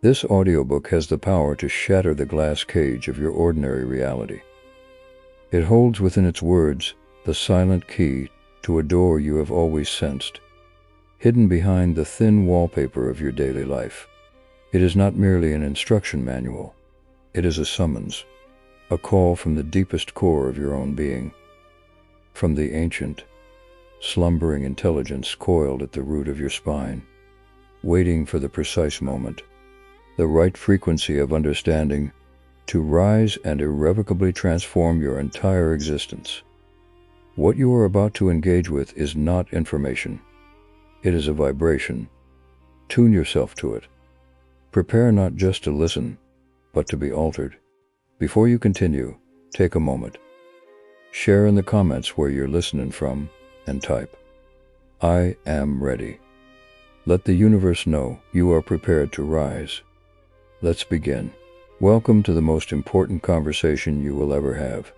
This audiobook has the power to shatter the glass cage of your ordinary reality. It holds within its words the silent key to a door you have always sensed, hidden behind the thin wallpaper of your daily life. It is not merely an instruction manual. It is a summons, a call from the deepest core of your own being, from the ancient, slumbering intelligence coiled at the root of your spine, waiting for the precise moment, the right frequency of understanding to rise and irrevocably transform your entire existence. What you are about to engage with is not information. It is a vibration. Tune yourself to it. Prepare not just to listen, but to be altered. Before you continue, take a moment. Share in the comments where you're listening from and type, "I am ready." Let the universe know you are prepared to rise. Let's begin. Welcome to the most important conversation you will ever have.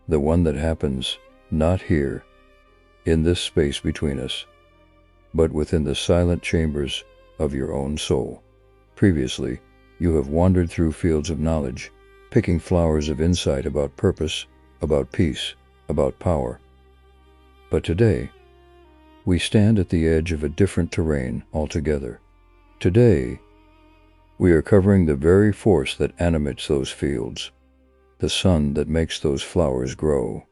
The one that happens not here, in this space between us, but within the silent chambers of your own soul. Previously, you have wandered through fields of knowledge, picking flowers of insight about purpose, about peace, about power. But today, we stand at the edge of a different terrain altogether. Today, we are covering the very force that animates those fields, the sun that makes those flowers grow,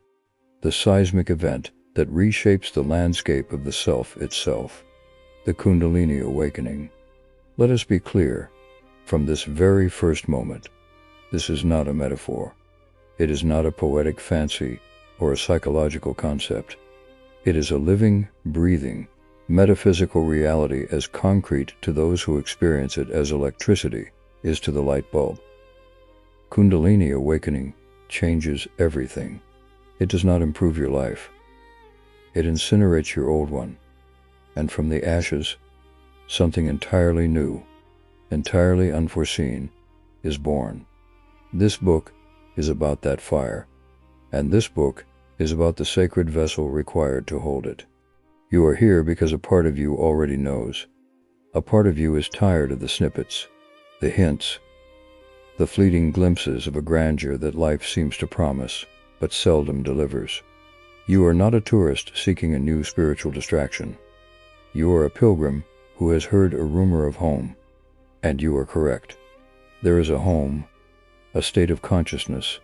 the seismic event that reshapes the landscape of the self itself, the Kundalini awakening. Let us be clear, from this very first moment, this is not a metaphor. It is not a poetic fancy or a psychological concept. It is a living, breathing, metaphysical reality as concrete to those who experience it as electricity is to the light bulb. Kundalini awakening changes everything. It does not improve your life. It incinerates your old one, and from the ashes, something entirely new, entirely unforeseen, is born. This book is about that fire, and this book is about the sacred vessel required to hold it. You are here because a part of you already knows. A part of you is tired of the snippets, the hints, the fleeting glimpses of a grandeur that life seems to promise, but seldom delivers. You are not a tourist seeking a new spiritual distraction. You are a pilgrim who has heard a rumor of home, and you are correct. There is a home, a state of consciousness,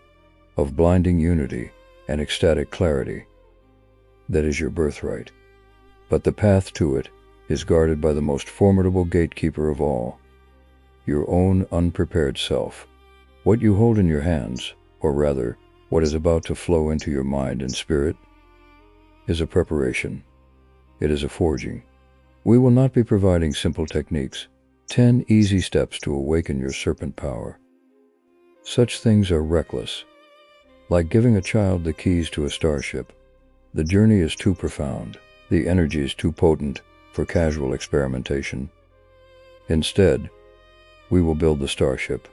of blinding unity and ecstatic clarity. That is your birthright. But the path to it is guarded by the most formidable gatekeeper of all, your own unprepared self. What you hold in your hands, or rather, what is about to flow into your mind and spirit, is a preparation. It is a forging. We will not be providing simple techniques, 10 easy steps to awaken your serpent power. Such things are reckless. Like giving a child the keys to a starship, the journey is too profound. The energy is too potent for casual experimentation. Instead, we will build the starship.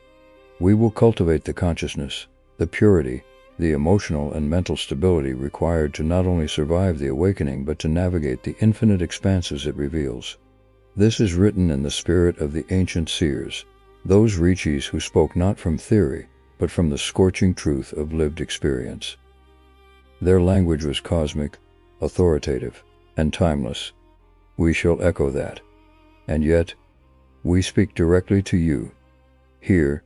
We will cultivate the consciousness, the purity, the emotional and mental stability required to not only survive the awakening but to navigate the infinite expanses it reveals. This is written in the spirit of the ancient seers, those rishis who spoke not from theory, but from the scorching truth of lived experience. Their language was cosmic, authoritative, and timeless. We shall echo that. And yet, we speak directly to you, here,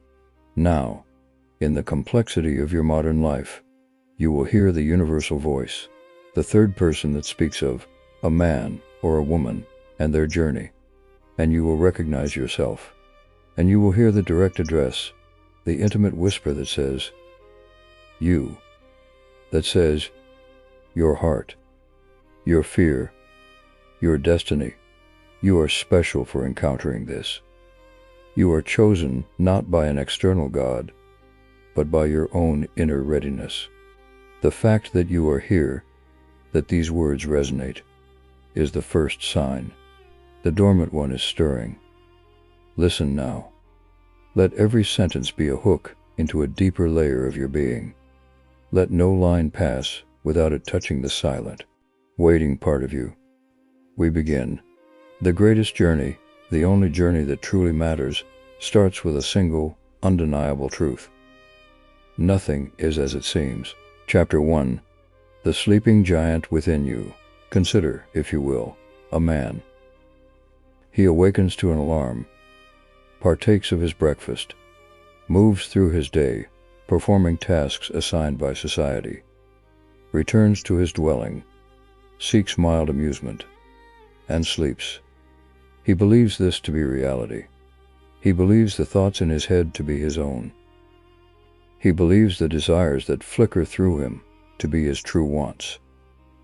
now, in the complexity of your modern life. You will hear the universal voice, the third person that speaks of a man or a woman and their journey, and you will recognize yourself. And you will hear the direct address, the intimate whisper that says, you, that says, your heart, your fear, your destiny. You are special for encountering this. You are chosen not by an external God, but by your own inner readiness. The fact that you are here, that these words resonate, is the first sign. The dormant one is stirring. Listen now. Let every sentence be a hook into a deeper layer of your being. Let no line pass without it touching the silent, waiting part of you. We begin. The greatest journey, the only journey that truly matters, starts with a single, undeniable truth. Nothing is as it seems. Chapter 1. The sleeping giant within you. Consider, if you will, a man. He awakens to an alarm, partakes of his breakfast, moves through his day, performing tasks assigned by society, returns to his dwelling, seeks mild amusement, and sleeps. He believes this to be reality. He believes the thoughts in his head to be his own. He believes the desires that flicker through him to be his true wants.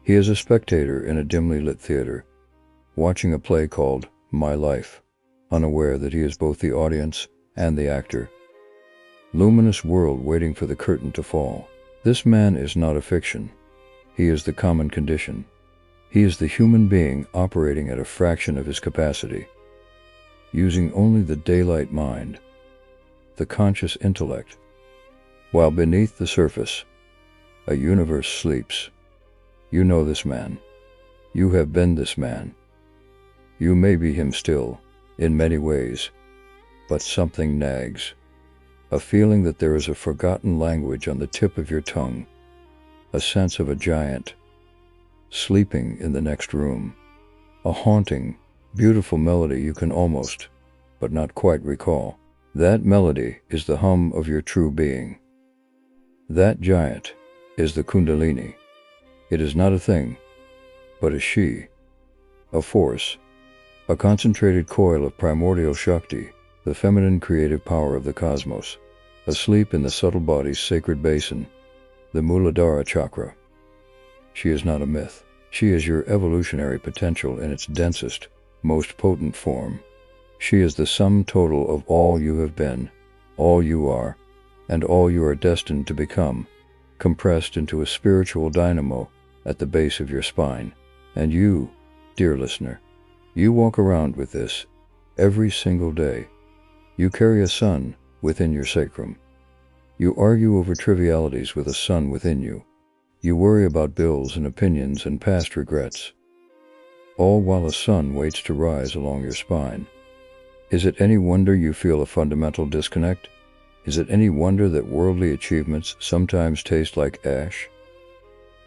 He is a spectator in a dimly lit theater, watching a play called My Life, unaware that he is both the audience and the actor. Luminous world waiting for the curtain to fall. This man is not a fiction. He is the common condition. He is the human being operating at a fraction of his capacity, using only the daylight mind, the conscious intellect, while beneath the surface, a universe sleeps. You know this man. You have been this man. You may be him still, in many ways, but something nags. A feeling that there is a forgotten language on the tip of your tongue, a sense of a giant sleeping in the next room, a haunting, beautiful melody you can almost, but not quite recall. That melody is the hum of your true being. That giant is the Kundalini. It is not a thing, but a she, a force, a concentrated coil of primordial Shakti, the feminine creative power of the cosmos, asleep in the subtle body's sacred basin, the Muladhara chakra. She is not a myth. She is your evolutionary potential in its densest, most potent form. She is the sum total of all you have been, all you are, and all you are destined to become, compressed into a spiritual dynamo at the base of your spine. And you, dear listener, you walk around with this every single day. You carry a sun within your sacrum. You argue over trivialities with a sun within you. You worry about bills and opinions and past regrets, all while a sun waits to rise along your spine. Is it any wonder you feel a fundamental disconnect? Is it any wonder that worldly achievements sometimes taste like ash?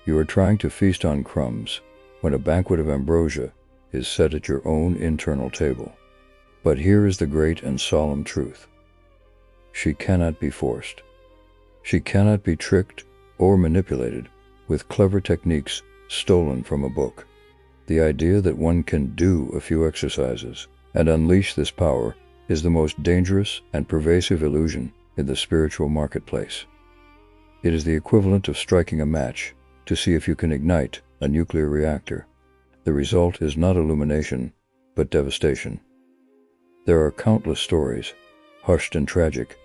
You are trying to feast on crumbs when a banquet of ambrosia is set at your own internal table. But here is the great and solemn truth. She cannot be forced. She cannot be tricked or manipulated with clever techniques stolen from a book. The idea that one can do a few exercises and unleash this power is the most dangerous and pervasive illusion in the spiritual marketplace. It is the equivalent of striking a match to see if you can ignite a nuclear reactor. The result is not illumination, but devastation. There are countless stories, hushed and tragic,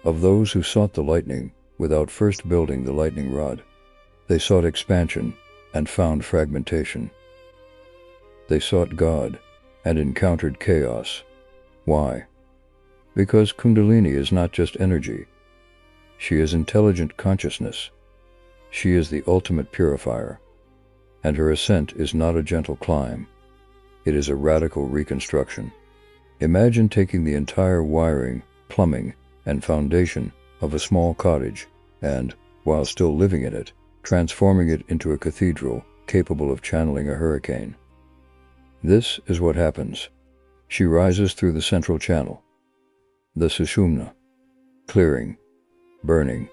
of those who sought the lightning without first building the lightning rod. They sought expansion and found fragmentation. They sought God and encountered chaos. Why? Because Kundalini is not just energy. She is intelligent consciousness. She is the ultimate purifier, and her ascent is not a gentle climb. It is a radical reconstruction. Imagine taking the entire wiring, plumbing, and foundation of a small cottage and, while still living in it, transforming it into a cathedral capable of channeling a hurricane. This is what happens. She rises through the central channel, the Sushumna, clearing, burning,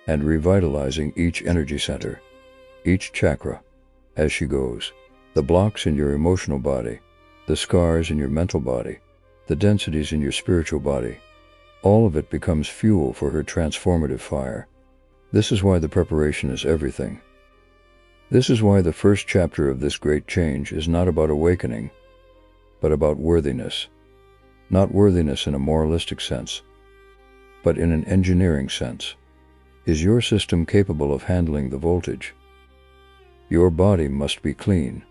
and revitalizing each energy center, each chakra, as she goes. The blocks in your emotional body, the scars in your mental body, the densities in your spiritual body, all of it becomes fuel for her transformative fire. This is why the preparation is everything. This is why the first chapter of this great change is not about awakening, but about worthiness. Not worthiness in a moralistic sense, but in an engineering sense. Is your system capable of handling the voltage? Your body must be clean,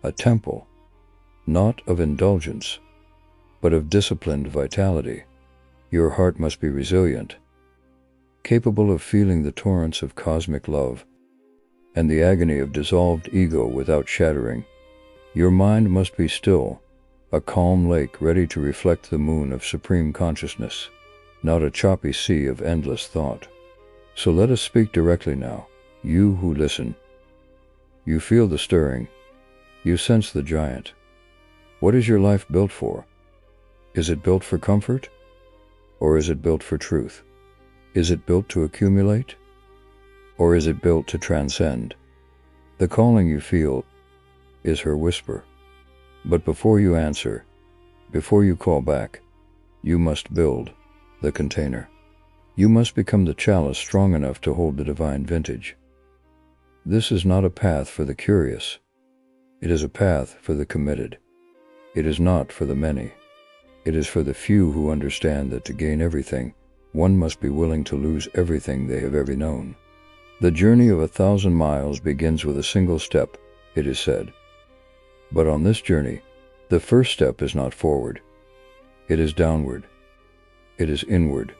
a temple, not of indulgence, but of disciplined vitality. Your heart must be resilient, capable of feeling the torrents of cosmic love and the agony of dissolved ego without shattering. Your mind must be still, a calm lake ready to reflect the moon of supreme consciousness, not a choppy sea of endless thought. So let us speak directly now, you who listen. You feel the stirring. You sense the giant. What is your life built for? Is it built for comfort? Or is it built for truth? Is it built to accumulate? Or is it built to transcend? The calling you feel is her whisper. But before you answer, before you call back, you must build the container. You must become the chalice strong enough to hold the divine vintage. This is not a path for the curious. It is a path for the committed. It is not for the many. It is for the few who understand that to gain everything, one must be willing to lose everything they have ever known. The journey of 1,000 miles begins with a single step, it is said. But on this journey, the first step is not forward. It is downward. It is inward.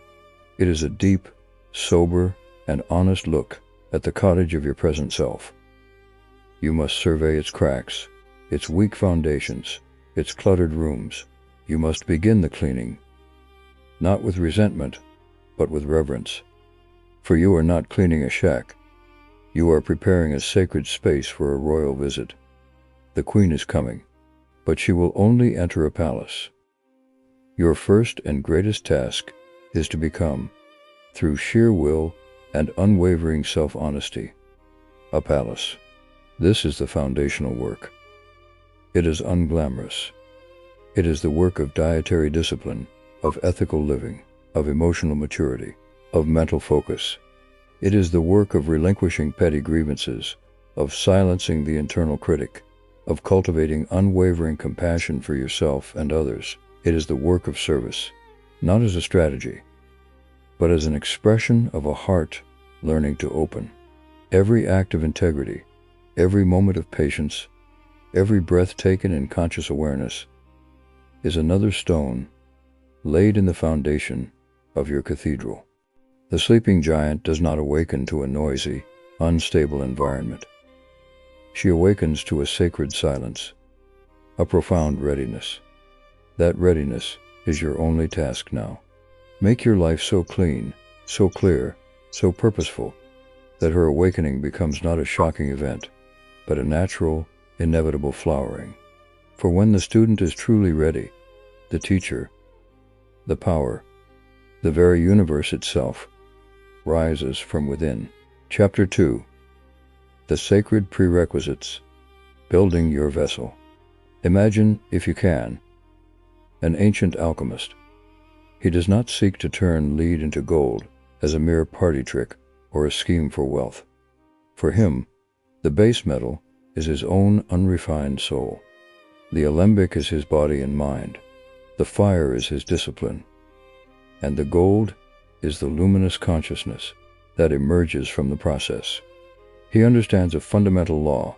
It is a deep, sober, and honest look at the cottage of your present self. You must survey its cracks, its weak foundations, its cluttered rooms. You must begin the cleaning, not with resentment, but with reverence. For you are not cleaning a shack. You are preparing a sacred space for a royal visit. The queen is coming, but she will only enter a palace. Your first and greatest task is to become, through sheer will and unwavering self-honesty, a palace. This is the foundational work. It is unglamorous. It is the work of dietary discipline, of ethical living, of emotional maturity, of mental focus. It is the work of relinquishing petty grievances, of silencing the internal critic, of cultivating unwavering compassion for yourself and others. It is the work of service, not as a strategy, but as an expression of a heart learning to open. Every act of integrity, every moment of patience, every breath taken in conscious awareness is another stone laid in the foundation of your cathedral. The sleeping giant does not awaken to a noisy, unstable environment. She awakens to a sacred silence, a profound readiness. That readiness is your only task now. Make your life so clean, so clear, so purposeful, that her awakening becomes not a shocking event, but a natural, inevitable flowering. For when the student is truly ready, the teacher, the power, the very universe itself, rises from within. Chapter 2. The Sacred Prerequisites. Building Your Vessel. Imagine, if you can, an ancient alchemist. He does not seek to turn lead into gold as a mere party trick or a scheme for wealth. For him, the base metal is his own unrefined soul. The alembic is his body and mind. The fire is his discipline. And the gold is the luminous consciousness that emerges from the process. He understands a fundamental law.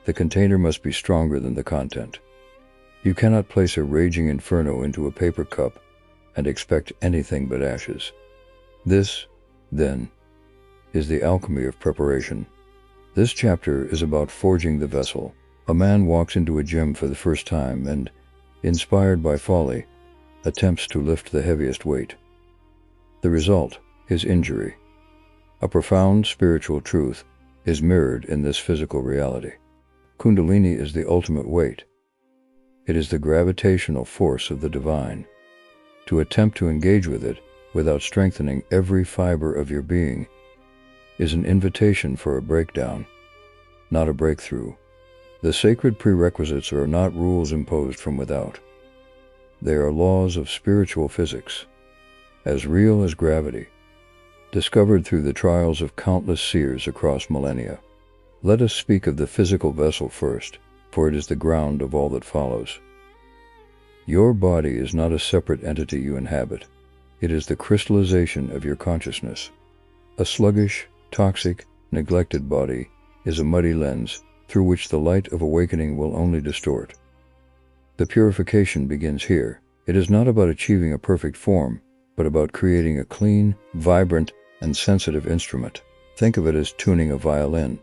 The container must be stronger than the content. You cannot place a raging inferno into a paper cup and expect anything but ashes. This, then, is the alchemy of preparation. This chapter is about forging the vessel. A man walks into a gym for the first time and, inspired by folly, attempts to lift the heaviest weight. The result is injury. A profound spiritual truth is mirrored in this physical reality. Kundalini is the ultimate weight. It is the gravitational force of the divine. To attempt to engage with it without strengthening every fiber of your being is an invitation for a breakdown, not a breakthrough. The sacred prerequisites are not rules imposed from without. They are laws of spiritual physics, as real as gravity, discovered through the trials of countless seers across millennia. Let us speak of the physical vessel first, for it is the ground of all that follows. Your body is not a separate entity you inhabit. It is the crystallization of your consciousness. A sluggish, toxic, neglected body is a muddy lens through which the light of awakening will only distort. The purification begins here. It is not about achieving a perfect form, but about creating a clean, vibrant, and sensitive instrument. Think of it as tuning a violin.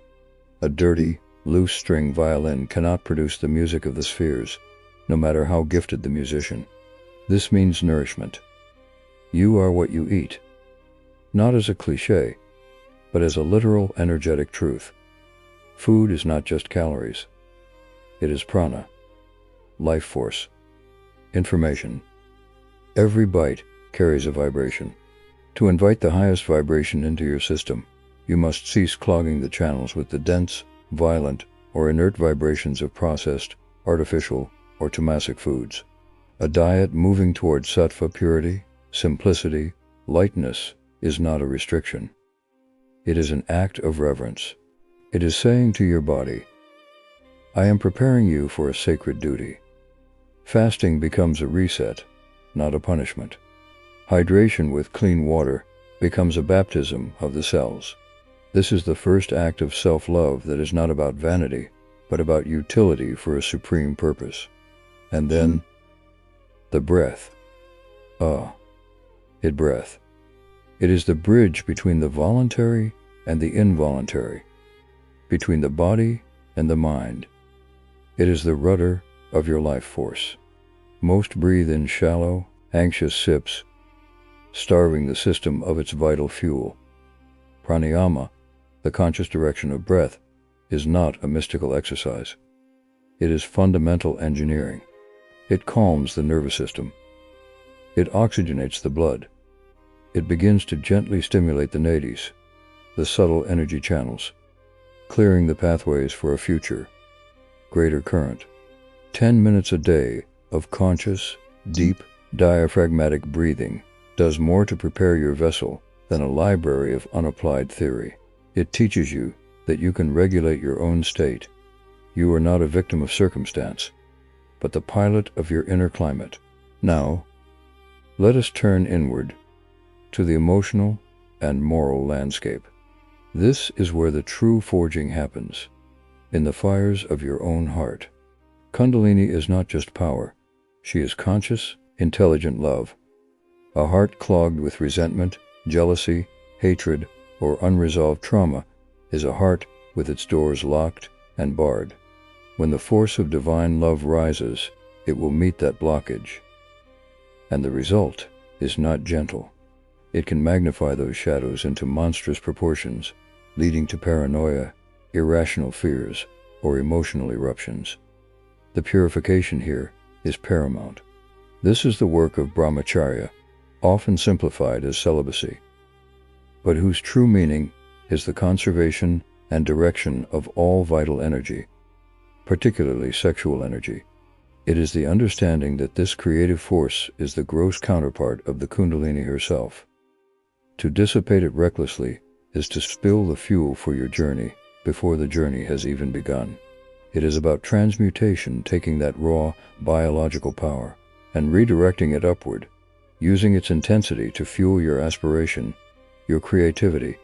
A dirty, loose-string violin cannot produce the music of the spheres. no matter how gifted the musician. This means nourishment. You are what you eat, not as a cliché, but as a literal energetic truth. Food is not just calories. It is prana, life force, information. Every bite carries a vibration. To invite the highest vibration into your system, you must cease clogging the channels with the dense, violent, or inert vibrations of processed, artificial, or tamasic foods. A diet moving toward sattva purity, simplicity, lightness is not a restriction. It is an act of reverence. It is saying to your body, I am preparing you for a sacred duty. Fasting becomes a reset, not a punishment. Hydration with clean water becomes a baptism of the cells. This is the first act of self-love that is not about vanity, but about utility for a supreme purpose. And then, the breath. Breath. It is the bridge between the voluntary and the involuntary, between the body and the mind. It is the rudder of your life force. Most breathe in shallow, anxious sips, starving the system of its vital fuel. Pranayama, the conscious direction of breath, is not a mystical exercise. It is fundamental engineering. It calms the nervous system. It oxygenates the blood. It begins to gently stimulate the nadis, the subtle energy channels, clearing the pathways for a future, greater current. 10 minutes a day of conscious, deep, diaphragmatic breathing does more to prepare your vessel than a library of unapplied theory. It teaches you that you can regulate your own state. You are not a victim of circumstance, but the pilot of your inner climate. Now, let us turn inward to the emotional and moral landscape. This is where the true forging happens, in the fires of your own heart. Kundalini is not just power. She is conscious, intelligent love. A heart clogged with resentment, jealousy, hatred, or unresolved trauma is a heart with its doors locked and barred. When the force of divine love rises, it will meet that blockage. And the result is not gentle. It can magnify those shadows into monstrous proportions, leading to paranoia, irrational fears, or emotional eruptions. The purification here is paramount. This is the work of brahmacharya, often simplified as celibacy, but whose true meaning is the conservation and direction of all vital energy, particularly sexual energy. It is the understanding that this creative force is the gross counterpart of the Kundalini herself. To dissipate it recklessly is to spill the fuel for your journey before the journey has even begun. It is about transmutation, taking that raw biological power and redirecting it upward, using its intensity to fuel your aspiration, your creativity,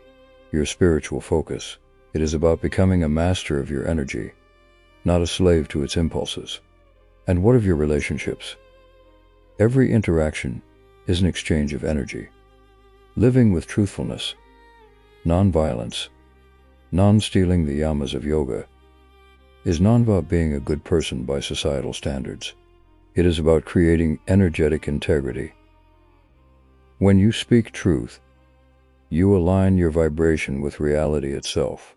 your spiritual focus. It is about becoming a master of your energy, not a slave to its impulses. And what of your relationships? Every interaction is an exchange of energy. Living with truthfulness, non-violence, non-stealing the yamas of yoga, is not about being a good person by societal standards. It is about creating energetic integrity. When you speak truth, you align your vibration with reality itself.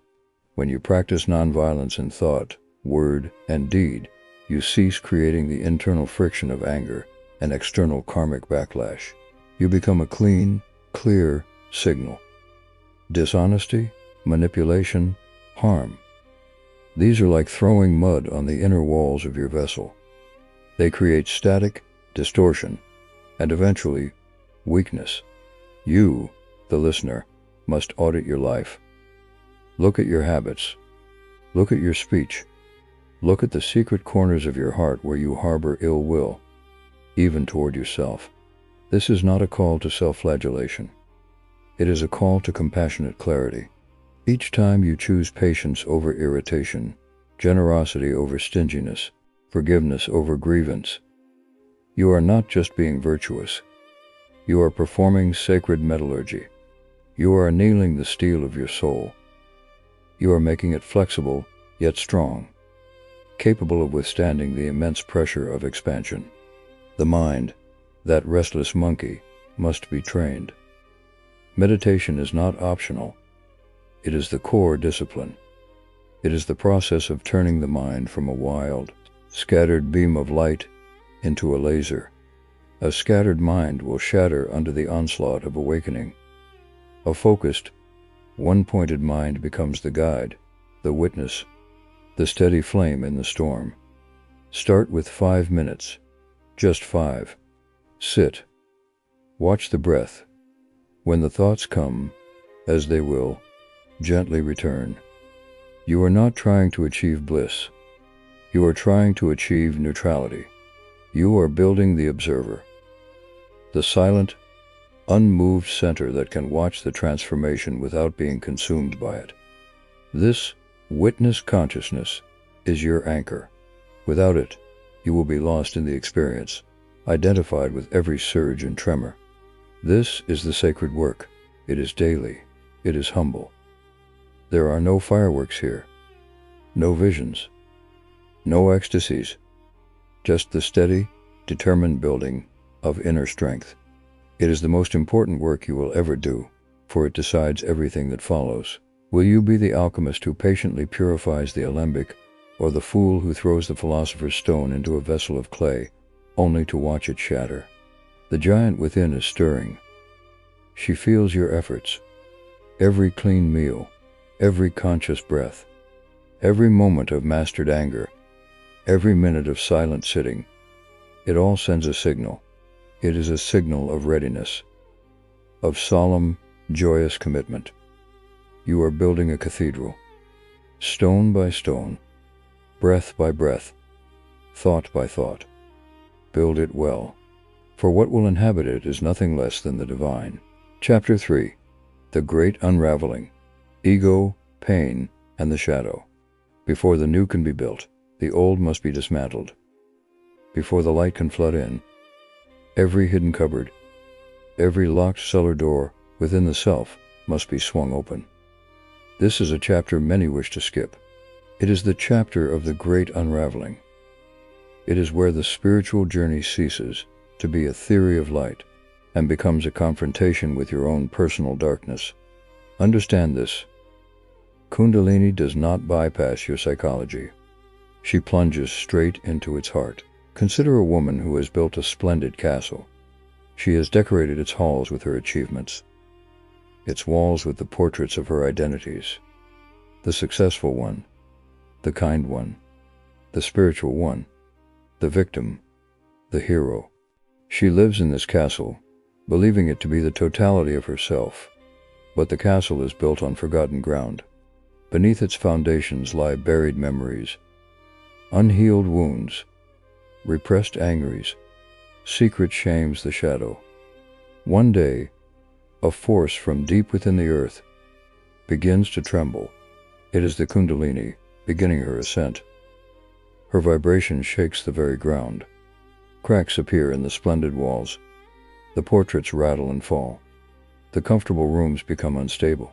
When you practice nonviolence in thought, word, and deed, you cease creating the internal friction of anger and external karmic backlash. You become a clean, clear signal. Dishonesty, manipulation, harm. These are like throwing mud on the inner walls of your vessel. They create static, distortion, and eventually, weakness. You, the listener, must audit your life. Look at your habits. Look at your speech. Look at the secret corners of your heart where you harbor ill will, even toward yourself. This is not a call to self-flagellation. It is a call to compassionate clarity. Each time you choose patience over irritation, generosity over stinginess, forgiveness over grievance, you are not just being virtuous. You are performing sacred metallurgy. You are annealing the steel of your soul. You are making it flexible, yet strong, capable of withstanding the immense pressure of expansion. The mind, that restless monkey, must be trained. Meditation is not optional. It is the core discipline. It is the process of turning the mind from a wild, scattered beam of light into a laser. A scattered mind will shatter under the onslaught of awakening. A focused, one-pointed mind becomes the guide, the witness, the steady flame in the storm. Start with 5 minutes, just 5. Sit. Watch the breath. When the thoughts come, as they will, gently return. You are not trying to achieve bliss. You are trying to achieve neutrality. You are building the observer, the silent, unmoved center that can watch the transformation without being consumed by it. This witness consciousness is your anchor. Without it, you will be lost in the experience, identified with every surge and tremor. This is the sacred work. It is daily. It is humble. There are no fireworks here, no visions, no ecstasies, just the steady, determined building of inner strength. It is the most important work you will ever do, for it decides everything that follows. Will you be the alchemist who patiently purifies the alembic, or the fool who throws the philosopher's stone into a vessel of clay, only to watch it shatter? The giant within is stirring. She feels your efforts. Every clean meal, every conscious breath, every moment of mastered anger, every minute of silent sitting, it all sends a signal. It is a signal of readiness, of solemn, joyous commitment. You are building a cathedral, stone by stone, breath by breath, thought by thought. Build it well, for what will inhabit it is nothing less than the divine. Chapter 3. The Great Unraveling. Ego, Pain, and the Shadow. Before the new can be built, the old must be dismantled. Before the light can flood in, every hidden cupboard, every locked cellar door within the self must be swung open. This is a chapter many wish to skip. It is the chapter of the Great Unraveling. It is where the spiritual journey ceases to be a theory of light and becomes a confrontation with your own personal darkness. Understand this. Kundalini does not bypass your psychology. She plunges straight into its heart. Consider a woman who has built a splendid castle. She has decorated its halls with her achievements, its walls with the portraits of her identities. The successful one, the kind one, the spiritual one, the victim, the hero. She lives in this castle, believing it to be the totality of herself. But the castle is built on forgotten ground. Beneath its foundations lie buried memories, unhealed wounds, repressed angers, secret shames the shadow. One day, a force from deep within the earth begins to tremble. It is the Kundalini beginning her ascent. Her vibration shakes the very ground. Cracks appear in the splendid walls. The portraits rattle and fall. The comfortable rooms become unstable.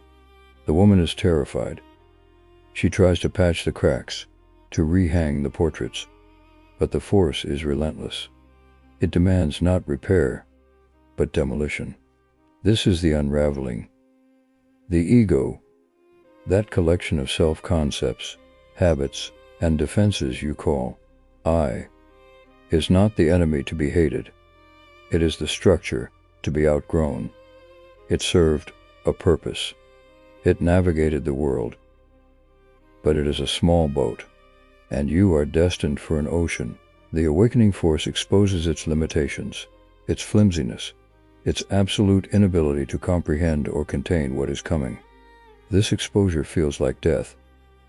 The woman is terrified. She tries to patch the cracks, to rehang the portraits. But the force is relentless. It demands not repair, but demolition. This is the unraveling. The ego, that collection of self-concepts, habits, and defenses you call I, is not the enemy to be hated. It is the structure to be outgrown. It served a purpose. It navigated the world. But it is a small boat, and you are destined for an ocean. The awakening force exposes its limitations, its flimsiness, its absolute inability to comprehend or contain what is coming. This exposure feels like death,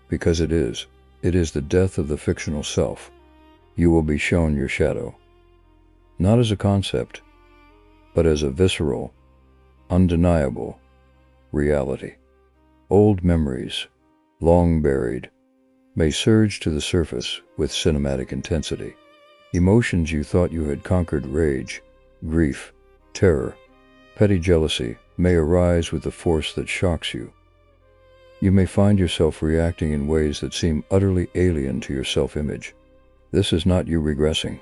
because it is. It is the death of the fictional self. You will be shown your shadow, not as a concept, but as a visceral, undeniable reality. Old memories, long buried, may surge to the surface with cinematic intensity. Emotions you thought you had conquered, rage, grief, terror, petty jealousy, may arise with the force that shocks you. You may find yourself reacting in ways that seem utterly alien to your self-image. This is not you regressing.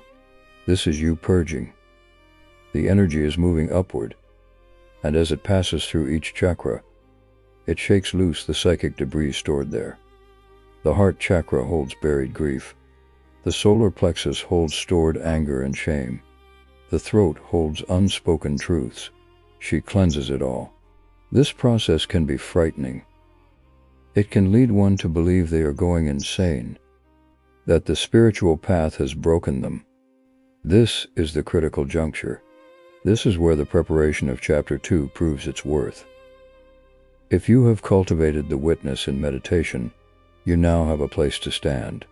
This is you purging. The energy is moving upward, and as it passes through each chakra, it shakes loose the psychic debris stored there. The heart chakra holds buried grief. The solar plexus holds stored anger and shame. The throat holds unspoken truths. She cleanses it all. This process can be frightening. It can lead one to believe they are going insane, that the spiritual path has broken them. This is the critical juncture. This is where the preparation of Chapter 2 proves its worth. If you have cultivated the witness in meditation, you now have a place to stand.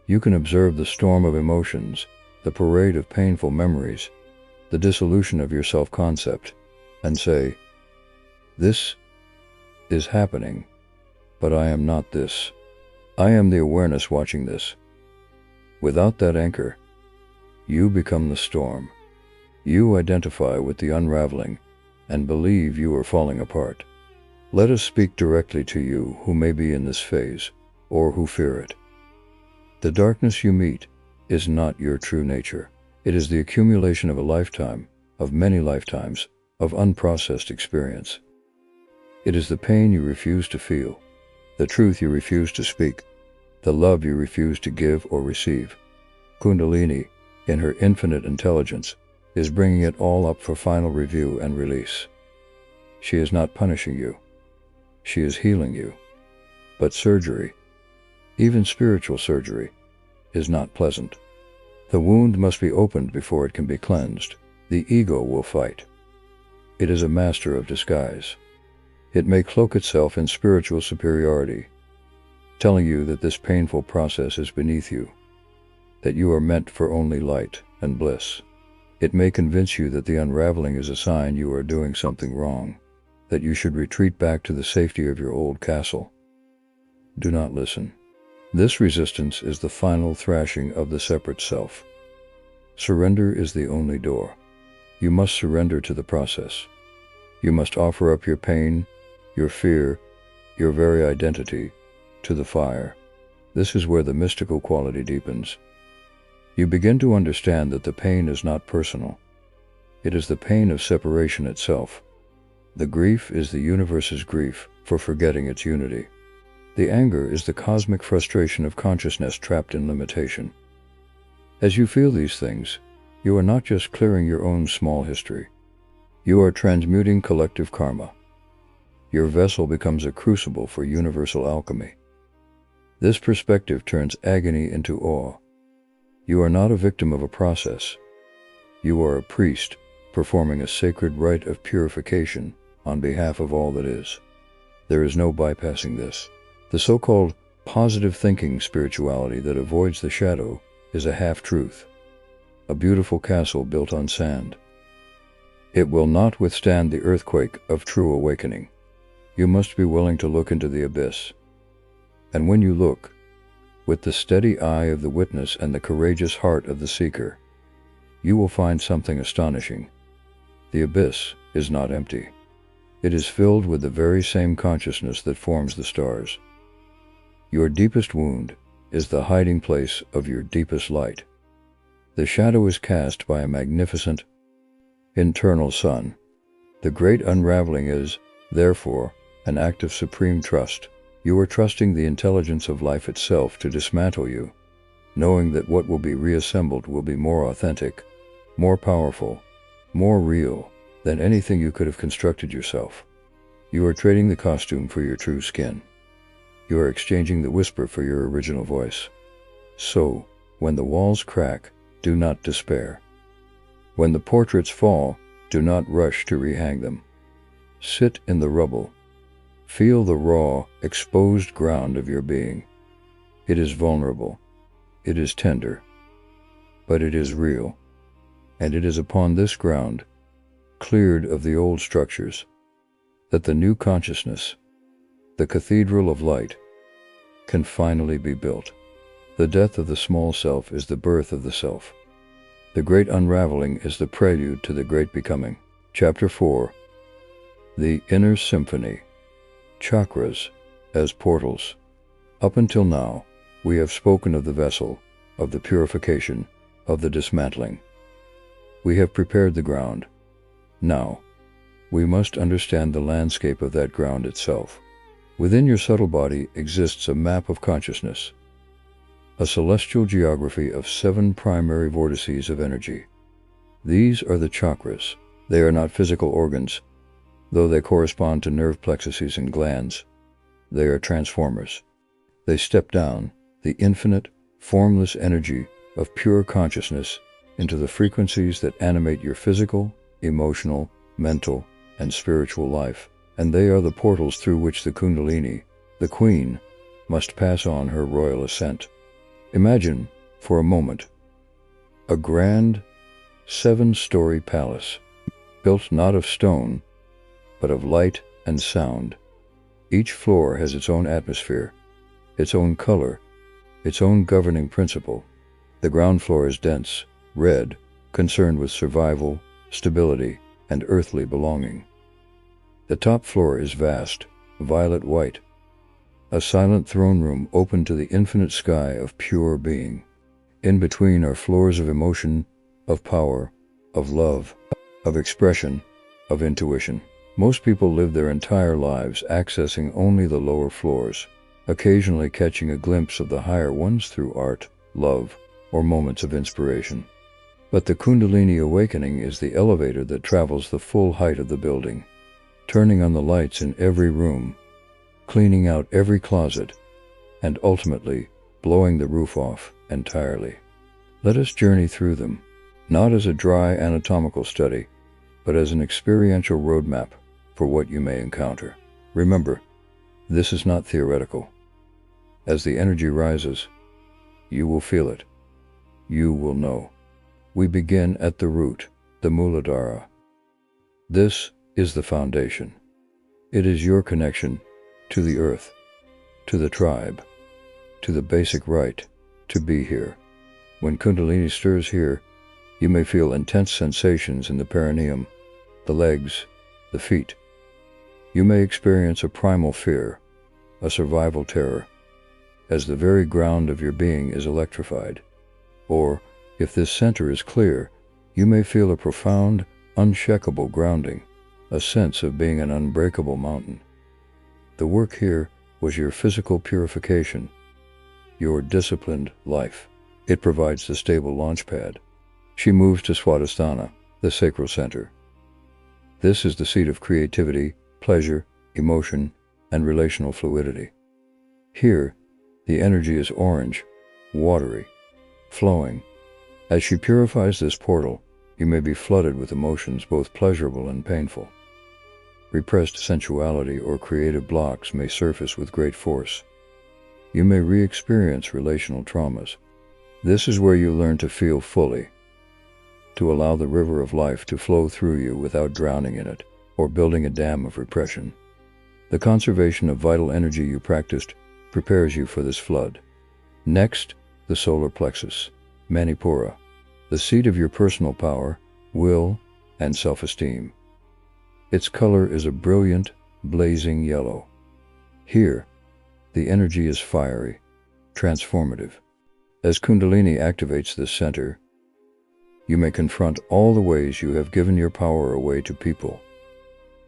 You can observe the storm of emotions, the parade of painful memories, the dissolution of your self-concept, and say, "This is happening, but I am not this. I am the awareness watching this." Without that anchor, you become the storm. You identify with the unraveling and believe you are falling apart. Let us speak directly to you who may be in this phase, or who fear it. The darkness you meet is not your true nature. It is the accumulation of a lifetime, of many lifetimes, of unprocessed experience. It is the pain you refuse to feel, the truth you refuse to speak, the love you refuse to give or receive. Kundalini, in her infinite intelligence, is bringing it all up for final review and release. She is not punishing you. She is healing you. But surgery, even spiritual surgery, is not pleasant. The wound must be opened before it can be cleansed. The ego will fight. It is a master of disguise. It may cloak itself in spiritual superiority, telling you that this painful process is beneath you, that you are meant for only light and bliss. It may convince you that the unraveling is a sign you are doing something wrong, that you should retreat back to the safety of your old castle. Do not listen. This resistance is the final thrashing of the separate self. Surrender is the only door. You must surrender to the process. You must offer up your pain, your fear, your very identity, to the fire. This is where the mystical quality deepens. You begin to understand that the pain is not personal. It is the pain of separation itself. The grief is the universe's grief for forgetting its unity. The anger is the cosmic frustration of consciousness trapped in limitation. As you feel these things, you are not just clearing your own small history. You are transmuting collective karma. Your vessel becomes a crucible for universal alchemy. This perspective turns agony into awe. You are not a victim of a process. You are a priest performing a sacred rite of purification on behalf of all that is. There is no bypassing this. The so-called positive thinking spirituality that avoids the shadow is a half-truth, a beautiful castle built on sand. It will not withstand the earthquake of true awakening. You must be willing to look into the abyss. And when you look, with the steady eye of the witness and the courageous heart of the seeker, you will find something astonishing. The abyss is not empty. It is filled with the very same consciousness that forms the stars. Your deepest wound is the hiding place of your deepest light. The shadow is cast by a magnificent, internal sun. The great unraveling is, therefore, an act of supreme trust. You are trusting the intelligence of life itself to dismantle you, knowing that what will be reassembled will be more authentic, more powerful, more real than anything you could have constructed yourself. You are trading the costume for your true skin. You are exchanging the whisper for your original voice. So, when the walls crack, do not despair. When the portraits fall, do not rush to rehang them. Sit in the rubble. Feel the raw, exposed ground of your being. It is vulnerable. It is tender. But it is real. And it is upon this ground, cleared of the old structures, that the new consciousness, the cathedral of light, can finally be built. The death of the small self is the birth of the self. The great unraveling is the prelude to the great becoming. Chapter 4. The Inner Symphony. Chakras, as portals. Up until now, we have spoken of the vessel, of the purification, of the dismantling. We have prepared the ground. Now, we must understand the landscape of that ground itself. Within your subtle body exists a map of consciousness, a celestial geography of 7 primary vortices of energy. These are the chakras. They are not physical organs, though they correspond to nerve plexuses and glands. They are transformers. They step down the infinite, formless energy of pure consciousness into the frequencies that animate your physical, emotional, mental, and spiritual life, and they are the portals through which the Kundalini, the Queen, must pass on her royal ascent. Imagine, for a moment, a grand 7-story palace, built not of stone, but of light and sound. Each floor has its own atmosphere, its own color, its own governing principle. The ground floor is dense, red, concerned with survival, stability, and earthly belonging. The top floor is vast, violet-white, a silent throne room open to the infinite sky of pure being. In between are floors of emotion, of power, of love, of expression, of intuition. Most people live their entire lives accessing only the lower floors, occasionally catching a glimpse of the higher ones through art, love, or moments of inspiration. But the Kundalini awakening is the elevator that travels the full height of the building, turning on the lights in every room, cleaning out every closet, and ultimately blowing the roof off entirely. Let us journey through them, not as a dry anatomical study, but as an experiential roadmap for what you may encounter. Remember, this is not theoretical. As the energy rises, you will feel it. You will know. We begin at the root, the Muladhara. This is the foundation. It is your connection to the earth, to the tribe, to the basic right to be here. When Kundalini stirs here, you may feel intense sensations in the perineum, the legs, the feet. You may experience a primal fear, a survival terror, as the very ground of your being is electrified. Or, if this center is clear, you may feel a profound, unshakable grounding, a sense of being an unbreakable mountain. The work here was your physical purification, your disciplined life. It provides the stable launch pad. She moves to Swadhisthana, the sacral center. This is the seat of creativity, pleasure, emotion, and relational fluidity. Here, the energy is orange, watery, flowing. As she purifies this portal, you may be flooded with emotions both pleasurable and painful. Repressed sensuality or creative blocks may surface with great force. You may re-experience relational traumas. This is where you learn to feel fully, to allow the river of life to flow through you without drowning in it or building a dam of repression. The conservation of vital energy you practiced prepares you for this flood. Next, the solar plexus, Manipura, the seat of your personal power, will, and self-esteem. Its color is a brilliant, blazing yellow. Here, the energy is fiery, transformative. As Kundalini activates this center, you may confront all the ways you have given your power away to people,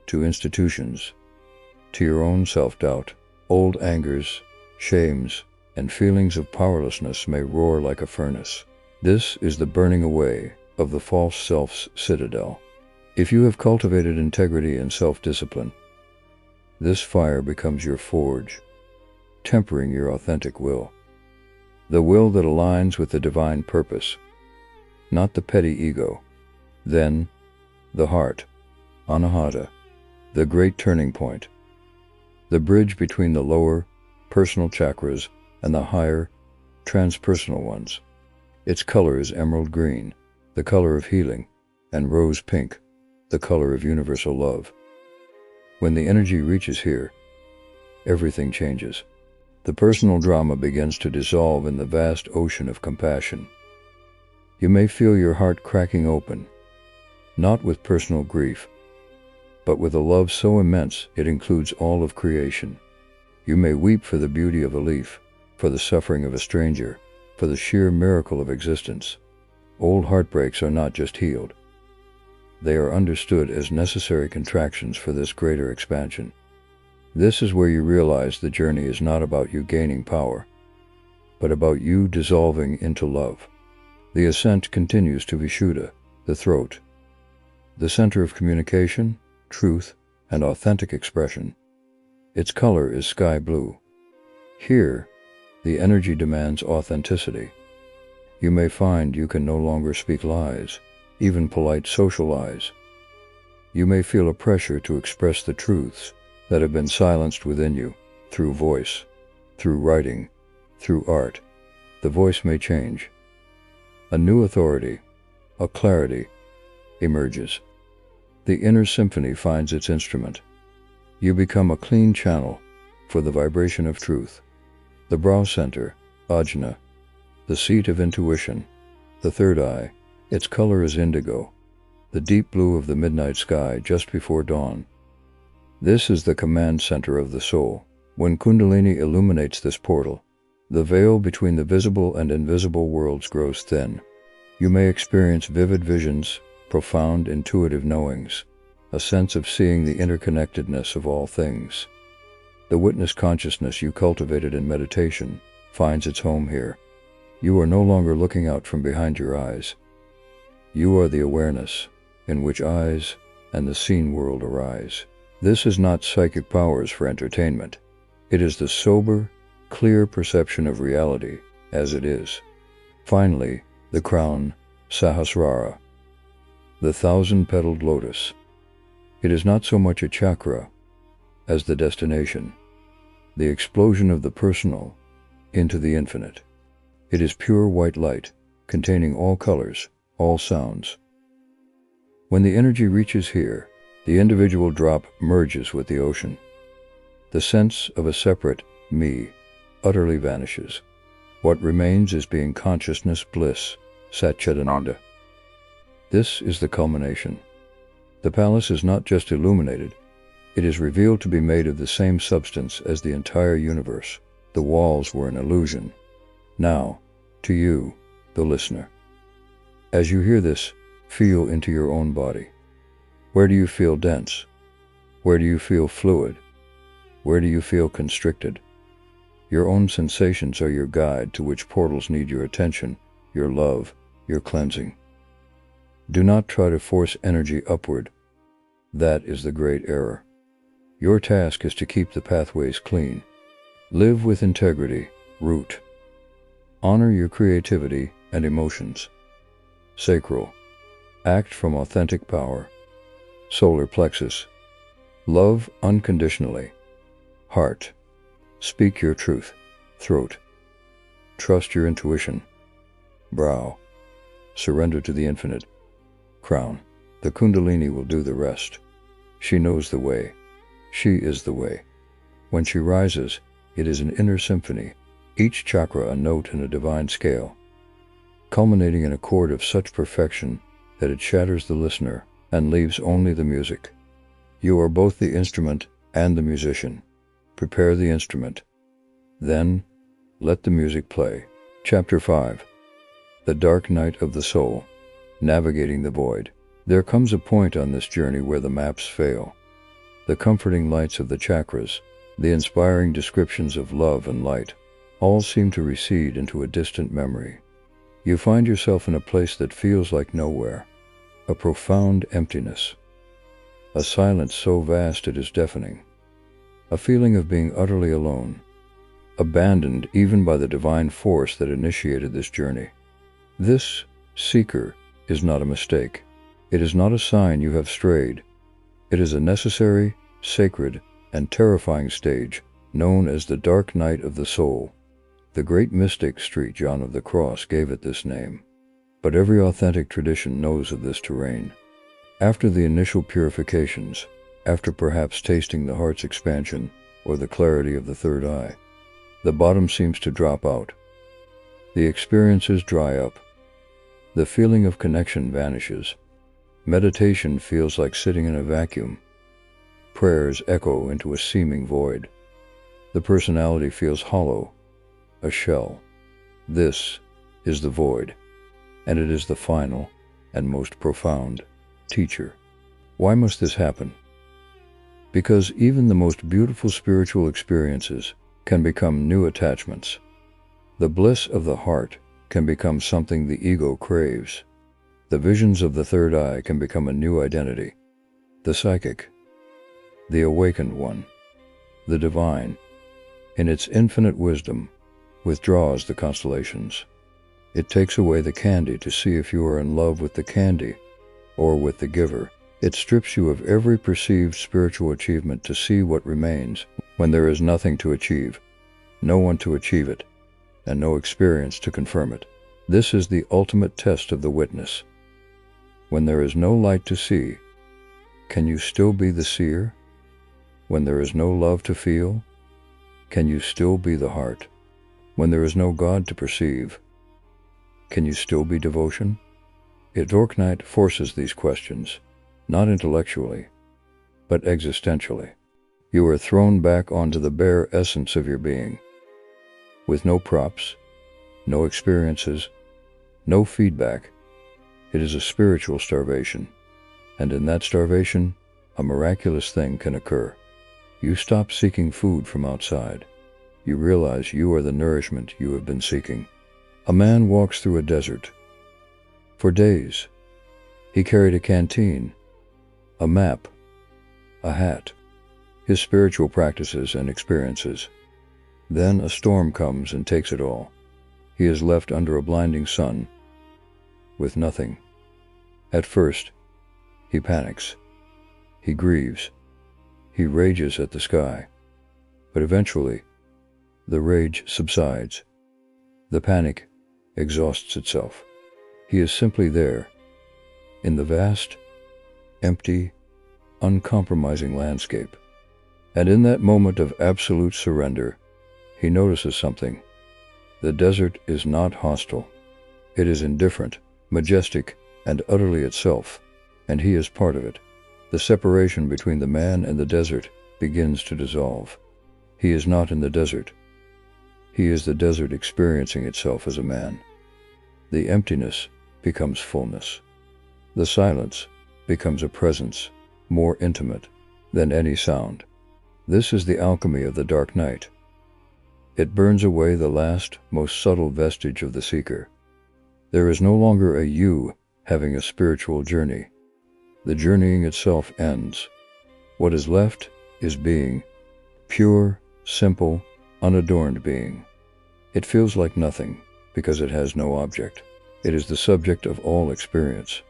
to institutions, to your own self-doubt. Old angers, shames, and feelings of powerlessness may roar like a furnace. This is the burning away of the false self's citadel. If you have cultivated integrity and self-discipline, this fire becomes your forge, tempering your authentic will. The will that aligns with the divine purpose, not the petty ego. Then, the heart, Anahata, the great turning point, the bridge between the lower, personal chakras and the higher, transpersonal ones. Its color is emerald green, the color of healing, and rose pink, the color of universal love. When the energy reaches here, everything changes. The personal drama begins to dissolve in the vast ocean of compassion. You may feel your heart cracking open, not with personal grief, but with a love so immense it includes all of creation. You may weep for the beauty of a leaf, for the suffering of a stranger, for the sheer miracle of existence. Old heartbreaks are not just healed. They are understood as necessary contractions for this greater expansion. This is where you realize the journey is not about you gaining power, but about you dissolving into love. The ascent continues to Vishuddha, the throat, the center of communication, truth, and authentic expression. Its color is sky blue. Here, the energy demands authenticity. You may find you can no longer speak lies, even polite social lies. You may feel a pressure to express the truths that have been silenced within you, through voice, through writing, through art. The voice may change. A new authority, a clarity, emerges. The inner symphony finds its instrument. You become a clean channel for the vibration of truth. The brow center, ajna, the seat of intuition, the third eye, its color is indigo, the deep blue of the midnight sky just before dawn. This is the command center of the soul. When Kundalini illuminates this portal, the veil between the visible and invisible worlds grows thin. You may experience vivid visions, profound intuitive knowings, a sense of seeing the interconnectedness of all things. The witness consciousness you cultivated in meditation finds its home here. You are no longer looking out from behind your eyes. You are the awareness in which eyes and the seen world arise. This is not psychic powers for entertainment. It is the sober, clear perception of reality as it is. Finally, the crown, Sahasrara, the thousand-petaled lotus. It is not so much a chakra as the destination, the explosion of the personal into the infinite. It is pure white light, containing all colors, all sounds. When the energy reaches here, the individual drop merges with the ocean. The sense of a separate me utterly vanishes. What remains is being consciousness bliss, Satchidananda. This is the culmination. The palace is not just illuminated, it is revealed to be made of the same substance as the entire universe. The walls were an illusion. Now, to you, the listener. As you hear this, feel into your own body. Where do you feel dense? Where do you feel fluid? Where do you feel constricted? Your own sensations are your guide to which portals need your attention, your love, your cleansing. Do not try to force energy upward. That is the great error. Your task is to keep the pathways clean. Live with integrity, root. Honor your creativity and emotions. Sacral. Act from authentic power. Solar plexus. Love unconditionally. Heart. Speak your truth. Throat. Trust your intuition. Brow. Surrender to the infinite. Crown. The Kundalini will do the rest. She knows the way. She is the way. When she rises, it is an inner symphony, each chakra a note in a divine scale, culminating in a chord of such perfection that it shatters the listener and leaves only the music. You are both the instrument and the musician. Prepare the instrument. Then, let the music play. Chapter 5. The Dark Night of the Soul. Navigating the Void. There comes a point on this journey where the maps fail. The comforting lights of the chakras, the inspiring descriptions of love and light, all seem to recede into a distant memory. You find yourself in a place that feels like nowhere, a profound emptiness, a silence so vast it is deafening, a feeling of being utterly alone, abandoned even by the divine force that initiated this journey. This, seeker, is not a mistake. It is not a sign you have strayed. It is a necessary, sacred, and terrifying stage known as the Dark Night of the Soul. The great mystic St. John of the Cross gave it this name, but every authentic tradition knows of this terrain. After the initial purifications, after perhaps tasting the heart's expansion or the clarity of the third eye, the bottom seems to drop out. The experiences dry up. The feeling of connection vanishes. Meditation feels like sitting in a vacuum. Prayers echo into a seeming void. The personality feels hollow, a shell. This is the void, and it is the final and most profound teacher. Why must this happen? Because even the most beautiful spiritual experiences can become new attachments. The bliss of the heart can become something the ego craves. The visions of the third eye can become a new identity. The psychic, the awakened one, the divine, in its infinite wisdom, withdraws the constellations. It takes away the candy to see if you are in love with the candy or with the giver. It strips you of every perceived spiritual achievement to see what remains when there is nothing to achieve, no one to achieve it, and no experience to confirm it. This is the ultimate test of the witness. When there is no light to see, can you still be the seer? When there is no love to feel, can you still be the heart? When there is no God to perceive, can you still be devotion? Dorknight forces these questions, not intellectually, but existentially. You are thrown back onto the bare essence of your being, with no props, no experiences, no feedback. It is a spiritual starvation, and in that starvation, a miraculous thing can occur. You stop seeking food from outside. You realize you are the nourishment you have been seeking. A man walks through a desert. For days, he carried a canteen, a map, a hat, his spiritual practices and experiences. Then a storm comes and takes it all. He is left under a blinding sun, with nothing. At first, he panics. He grieves. He rages at the sky. But eventually, the rage subsides. The panic exhausts itself. He is simply there, in the vast, empty, uncompromising landscape. And in that moment of absolute surrender, he notices something. The desert is not hostile. It is indifferent, majestic, and utterly itself, and he is part of it. The separation between the man and the desert begins to dissolve. He is not in the desert. He is the desert experiencing itself as a man. The emptiness becomes fullness. The silence becomes a presence more intimate than any sound. This is the alchemy of the dark night. It burns away the last, most subtle vestige of the seeker. There is no longer a you having a spiritual journey. The journeying itself ends. What is left is being, pure, simple, unadorned being. It feels like nothing because it has no object. It is the subject of all experience.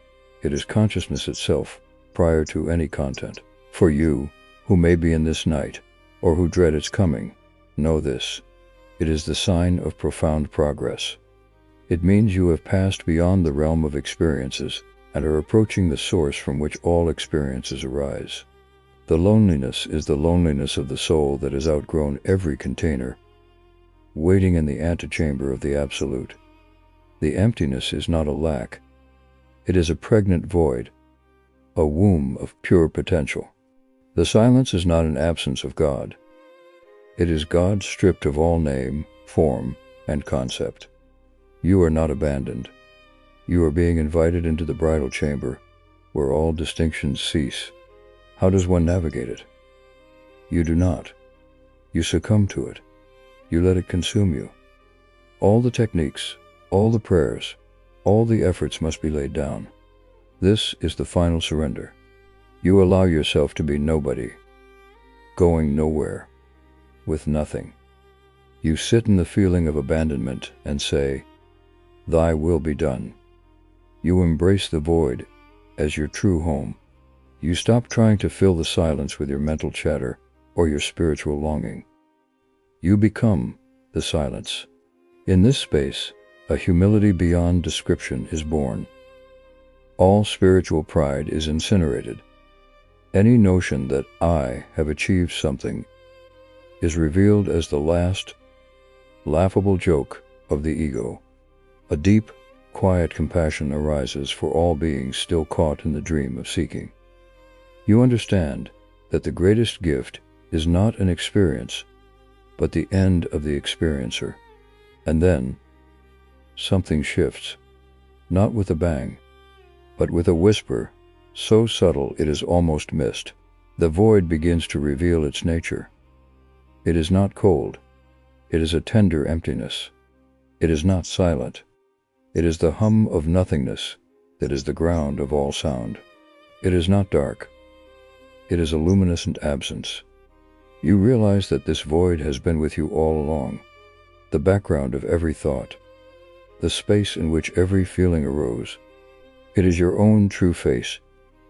It is consciousness itself prior to any content. For you, who may be in this night, or who dread its coming, know this. It is the sign of profound progress. It means you have passed beyond the realm of experiences and are approaching the source from which all experiences arise. The loneliness is the loneliness of the soul that has outgrown every container, waiting in the antechamber of the Absolute. The emptiness is not a lack. It is a pregnant void, a womb of pure potential. The silence is not an absence of God. It is God stripped of all name, form, and concept. You are not abandoned. You are being invited into the bridal chamber, where all distinctions cease. How does one navigate it? You do not. You succumb to it. You let it consume you. All the techniques, all the prayers, all the efforts must be laid down. This is the final surrender. You allow yourself to be nobody, going nowhere, with nothing. You sit in the feeling of abandonment and say, "Thy will be done." You embrace the void as your true home. You stop trying to fill the silence with your mental chatter or your spiritual longing. You become the silence. In this space, a humility beyond description is born. All spiritual pride is incinerated. Any notion that I have achieved something is revealed as the last, laughable joke of the ego. A deep, quiet compassion arises for all beings still caught in the dream of seeking. You understand that the greatest gift is not an experience, but the end of the experiencer. And then, something shifts, not with a bang, but with a whisper, so subtle it is almost missed. The void begins to reveal its nature. It is not cold. It is a tender emptiness. It is not silent. It is the hum of nothingness that is the ground of all sound. It is not dark. It is a luminescent absence. You realize that this void has been with you all along, the background of every thought, the space in which every feeling arose. It is your own true face.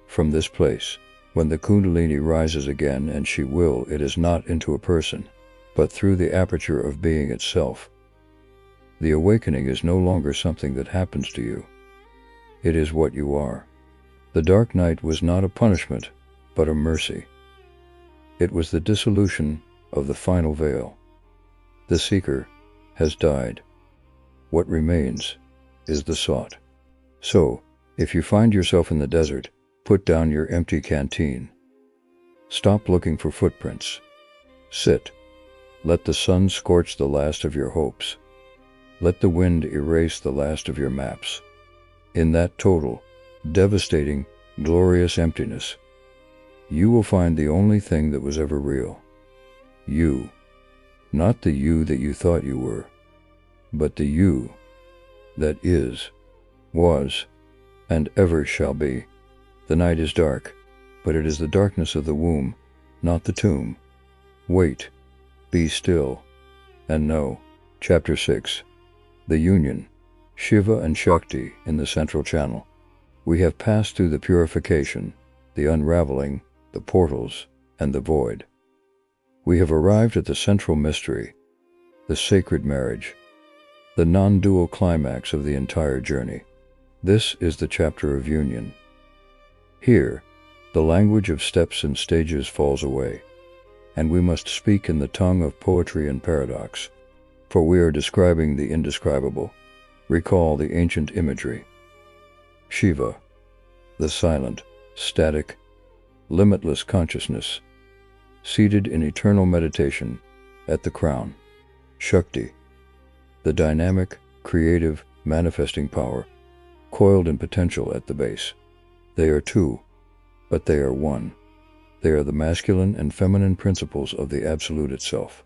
From this place, when the Kundalini rises again, and she will, it is not into a person, but through the aperture of being itself. The awakening is no longer something that happens to you. It is what you are. The dark night was not a punishment, but a mercy. It was the dissolution of the final veil. The seeker has died. What remains is the sought. So, if you find yourself in the desert, put down your empty canteen. Stop looking for footprints. Sit. Let the sun scorch the last of your hopes. Let the wind erase the last of your maps. In that total, devastating, glorious emptiness, you will find the only thing that was ever real. You. Not the you that you thought you were, but the you that is, was, and ever shall be. The night is dark, but it is the darkness of the womb, not the tomb. Wait, be still, and know. Chapter 6. The Union, Shiva and Shakti in the central channel. We have passed through the purification, the unraveling, the portals, and the void. We have arrived at the central mystery, the sacred marriage, the non-dual climax of the entire journey. This is the chapter of union. Here, the language of steps and stages falls away, and we must speak in the tongue of poetry and paradox, for we are describing the indescribable. Recall the ancient imagery. Shiva, the silent, static, limitless consciousness, seated in eternal meditation at the crown. Shakti, the dynamic, creative, manifesting power, coiled in potential at the base. They are two, but they are one. They are the masculine and feminine principles of the Absolute itself.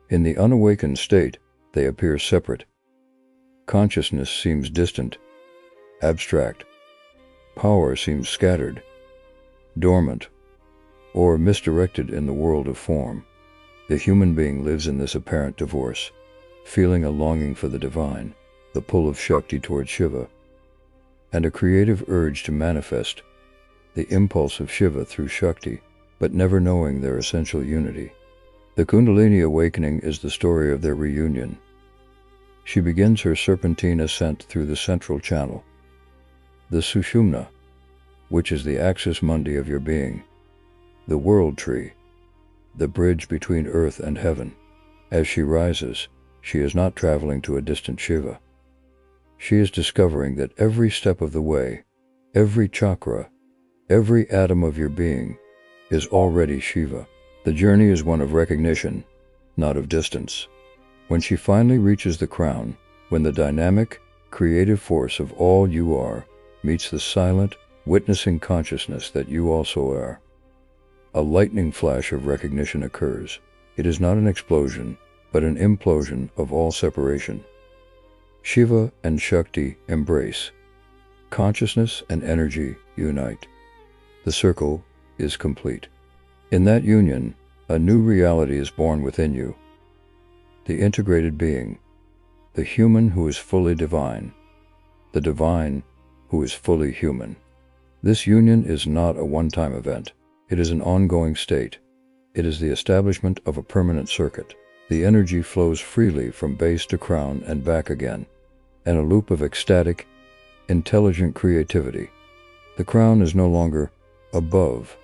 In the unawakened state, they appear separate. Consciousness seems distant, abstract. Power seems scattered, dormant, or misdirected in the world of form. The human being lives in this apparent divorce, feeling a longing for the divine, the pull of Shakti toward Shiva, and a creative urge to manifest, the impulse of Shiva through Shakti, but never knowing their essential unity. The Kundalini awakening is the story of their reunion. She begins her serpentine ascent through the central channel, the Sushumna, which is the axis mundi of your being, the world tree, the bridge between earth and heaven. As she rises, she is not traveling to a distant Shiva. She is discovering that every step of the way, every chakra, every atom of your being is already Shiva. The journey is one of recognition, not of distance. When she finally reaches the crown, when the dynamic, creative force of all you are meets the silent, witnessing consciousness that you also are, a lightning flash of recognition occurs. It is not an explosion, but an implosion of all separation. Shiva and Shakti embrace. Consciousness and energy unite. The circle is complete. In that union, a new reality is born within you. The integrated being, the human who is fully divine, the divine who is fully human. This union is not a one-time event. It is an ongoing state. It is the establishment of a permanent circuit. The energy flows freely from base to crown and back again, in a loop of ecstatic, intelligent creativity. The crown is no longer above,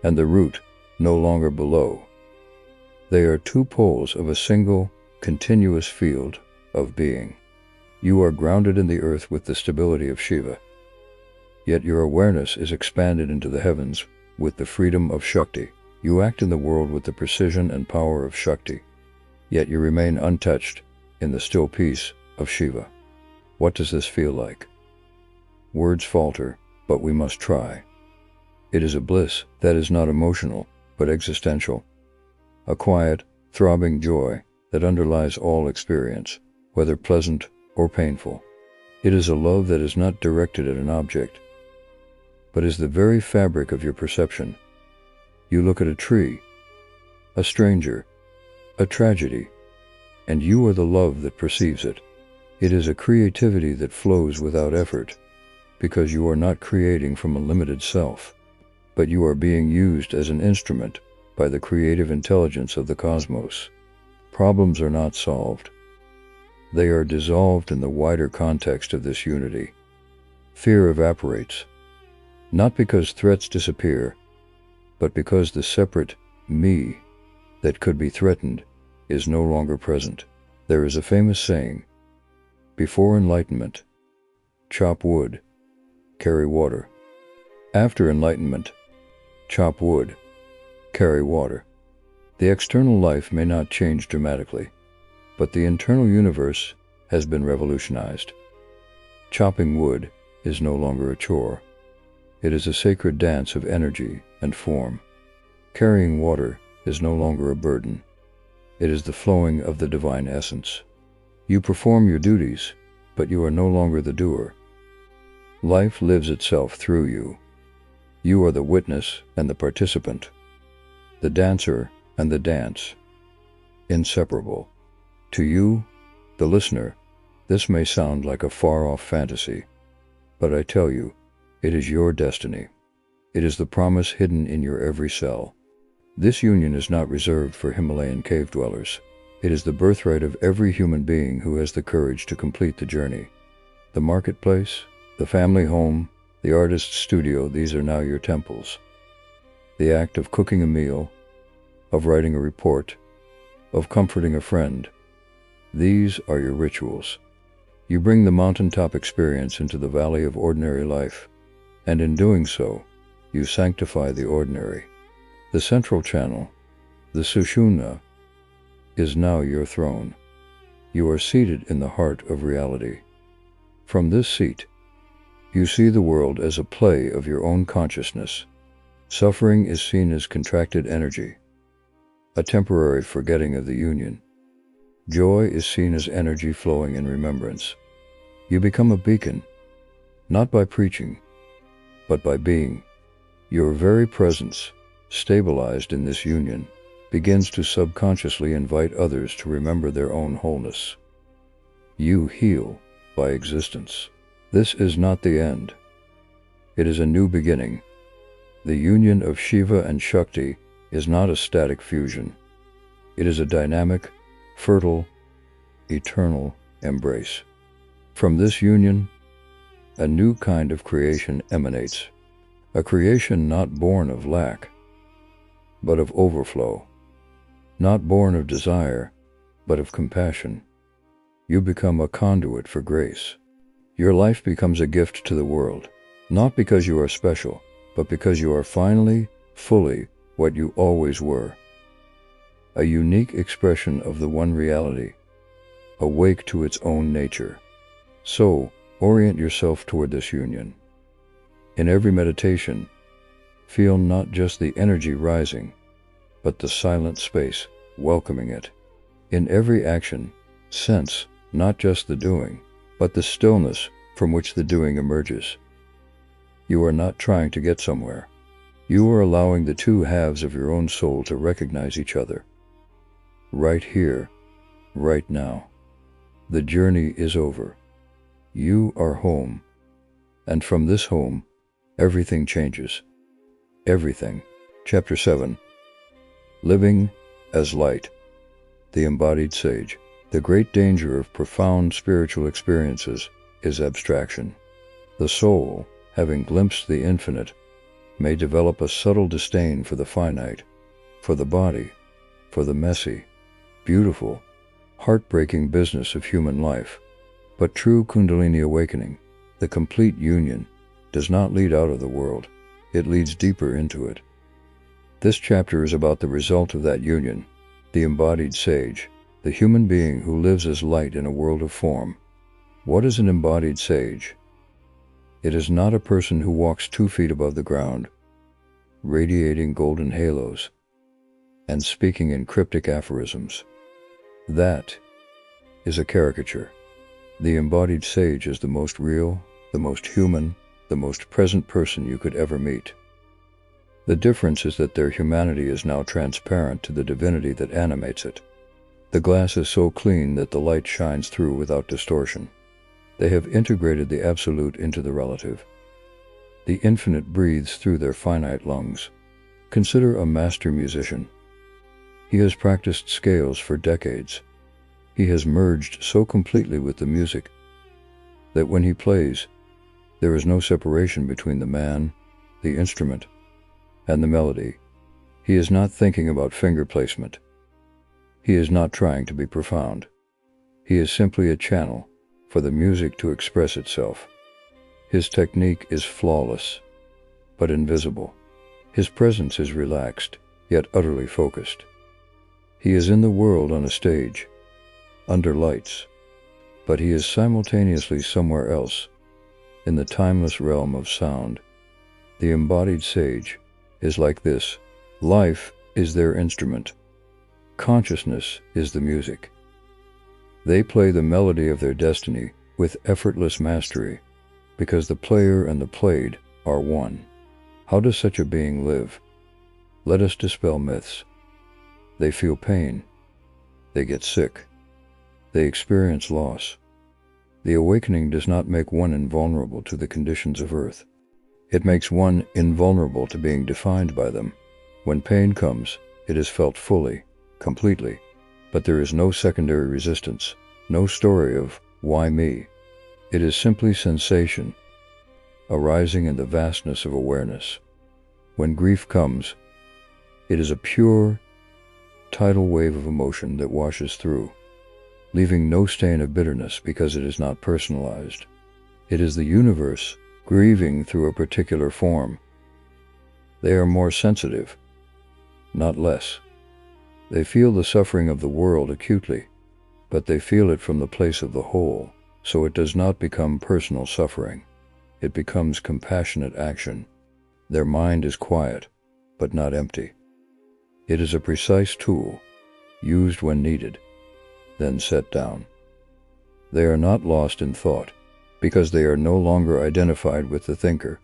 and the root no longer below. They are two poles of a single, continuous field of being. You are grounded in the earth with the stability of Shiva, yet your awareness is expanded into the heavens with the freedom of Shakti. You act in the world with the precision and power of Shakti, yet you remain untouched in the still peace of Shiva. What does this feel like? Words falter, but we must try. It is a bliss that is not emotional, but existential. A quiet, throbbing joy that underlies all experience, whether pleasant or painful. It is a love that is not directed at an object, but is the very fabric of your perception. You look at a tree, a stranger, a tragedy, and you are the love that perceives it. It is a creativity that flows without effort, because you are not creating from a limited self, but you are being used as an instrument by the creative intelligence of the cosmos. Problems are not solved. They are dissolved in the wider context of this unity. Fear evaporates, not because threats disappear, but because the separate me that could be threatened is no longer present. There is a famous saying, before enlightenment, chop wood, carry water. After enlightenment, chop wood, carry water. The external life may not change dramatically, but the internal universe has been revolutionized. Chopping wood is no longer a chore. It is a sacred dance of energy and form. Carrying water is no longer a burden. It is the flowing of the divine essence. You perform your duties, but you are no longer the doer. Life lives itself through you. You are the witness and the participant, the dancer and the dance, inseparable. To you, the listener, this may sound like a far-off fantasy, but I tell you, it is your destiny. It is the promise hidden in your every cell. This union is not reserved for Himalayan cave dwellers. It is the birthright of every human being who has the courage to complete the journey. The marketplace, the family home, the artist's studio, these are now your temples. The act of cooking a meal, of writing a report, of comforting a friend, these are your rituals. You bring the mountaintop experience into the valley of ordinary life, and in doing so, you sanctify the ordinary. The central channel, the Sushumna, is now your throne. You are seated in the heart of reality. From this seat, you see the world as a play of your own consciousness. Suffering is seen as contracted energy, a temporary forgetting of the union. Joy is seen as energy flowing in remembrance. You become a beacon, not by preaching, but by being. Your very presence, stabilized in this union, begins to subconsciously invite others to remember their own wholeness. You heal by existence. This is not the end. It is a new beginning. The union of Shiva and Shakti is not a static fusion. It is a dynamic, fertile, eternal embrace. From this union, a new kind of creation emanates, a creation not born of lack, but of overflow, not born of desire, but of compassion. You become a conduit for grace. Your life becomes a gift to the world, not because you are special, but because you are finally, fully what you always were. A unique expression of the one reality, awake to its own nature. So, orient yourself toward this union. In every meditation, feel not just the energy rising, but the silent space welcoming it. In every action, sense not just the doing, but the stillness from which the doing emerges. You are not trying to get somewhere. You are allowing the two halves of your own soul to recognize each other. Right here, right now. The journey is over. You are home. And from this home, everything changes. Everything. Chapter 7. Living as light. The embodied sage. The great danger of profound spiritual experiences is abstraction. The soul, having glimpsed the infinite, may develop a subtle disdain for the finite, for the body, for the messy, beautiful, heartbreaking business of human life. But true Kundalini awakening, the complete union, does not lead out of the world. It leads deeper into it. This chapter is about the result of that union, the embodied sage, the human being who lives as light in a world of form. What is an embodied sage? It is not a person who walks 2 feet above the ground, radiating golden halos, and speaking in cryptic aphorisms. That is a caricature. The embodied sage is the most real, the most human, the most present person you could ever meet. The difference is that their humanity is now transparent to the divinity that animates it. The glass is so clean that the light shines through without distortion. They have integrated the absolute into the relative. The infinite breathes through their finite lungs. Consider a master musician. He has practiced scales for decades. He has merged so completely with the music that when he plays, there is no separation between the man, the instrument, and the melody. He is not thinking about finger placement. He is not trying to be profound. He is simply a channel for the music to express itself. His technique is flawless, but invisible. His presence is relaxed, yet utterly focused. He is in the world on a stage, under lights, but he is simultaneously somewhere else, in the timeless realm of sound. The embodied sage is like this. Life is their instrument. Consciousness is the music. They play the melody of their destiny with effortless mastery, because the player and the played are one. How does such a being live? Let us dispel myths. They feel pain. They get sick. They experience loss. The awakening does not make one invulnerable to the conditions of earth. It makes one invulnerable to being defined by them. When pain comes, it is felt fully, completely, but there is no secondary resistance, no story of, why me? It is simply sensation, arising in the vastness of awareness. When grief comes, it is a pure, tidal wave of emotion that washes through, leaving no stain of bitterness because it is not personalized. It is the universe grieving through a particular form. They are more sensitive, not less. They feel the suffering of the world acutely, but they feel it from the place of the whole, so it does not become personal suffering. It becomes compassionate action. Their mind is quiet, but not empty. It is a precise tool, used when needed, then set down. They are not lost in thought, because they are no longer identified with the thinker.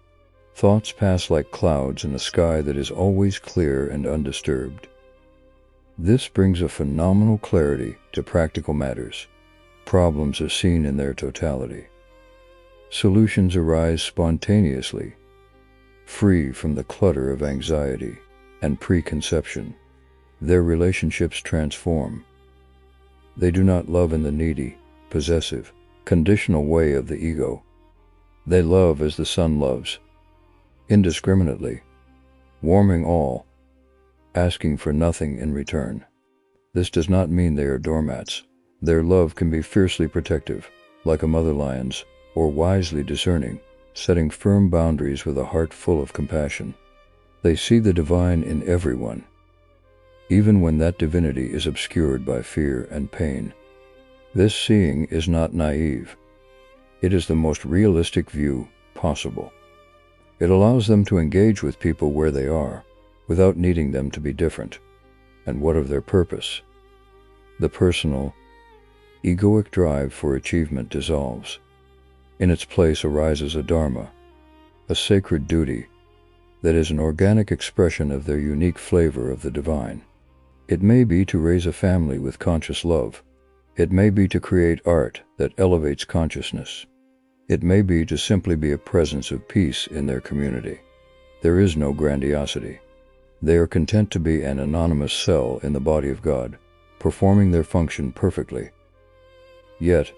Thoughts pass like clouds in a sky that is always clear and undisturbed. This brings a phenomenal clarity to practical matters. Problems are seen in their totality. Solutions arise spontaneously, free from the clutter of anxiety and preconception. Their relationships transform. They do not love in the needy, possessive, conditional way of the ego. They love as the sun loves, indiscriminately, warming all, asking for nothing in return. This does not mean they are doormats. Their love can be fiercely protective, like a mother lion's, or wisely discerning, setting firm boundaries with a heart full of compassion. They see the divine in everyone, even when that divinity is obscured by fear and pain. This seeing is not naive. It is the most realistic view possible. It allows them to engage with people where they are, without needing them to be different. And what of their purpose? The personal, egoic drive for achievement dissolves. In its place arises a dharma, a sacred duty that is an organic expression of their unique flavor of the divine. It may be to raise a family with conscious love. It may be to create art that elevates consciousness. It may be to simply be a presence of peace in their community. There is no grandiosity. They are content to be an anonymous cell in the body of God, performing their function perfectly. Yet,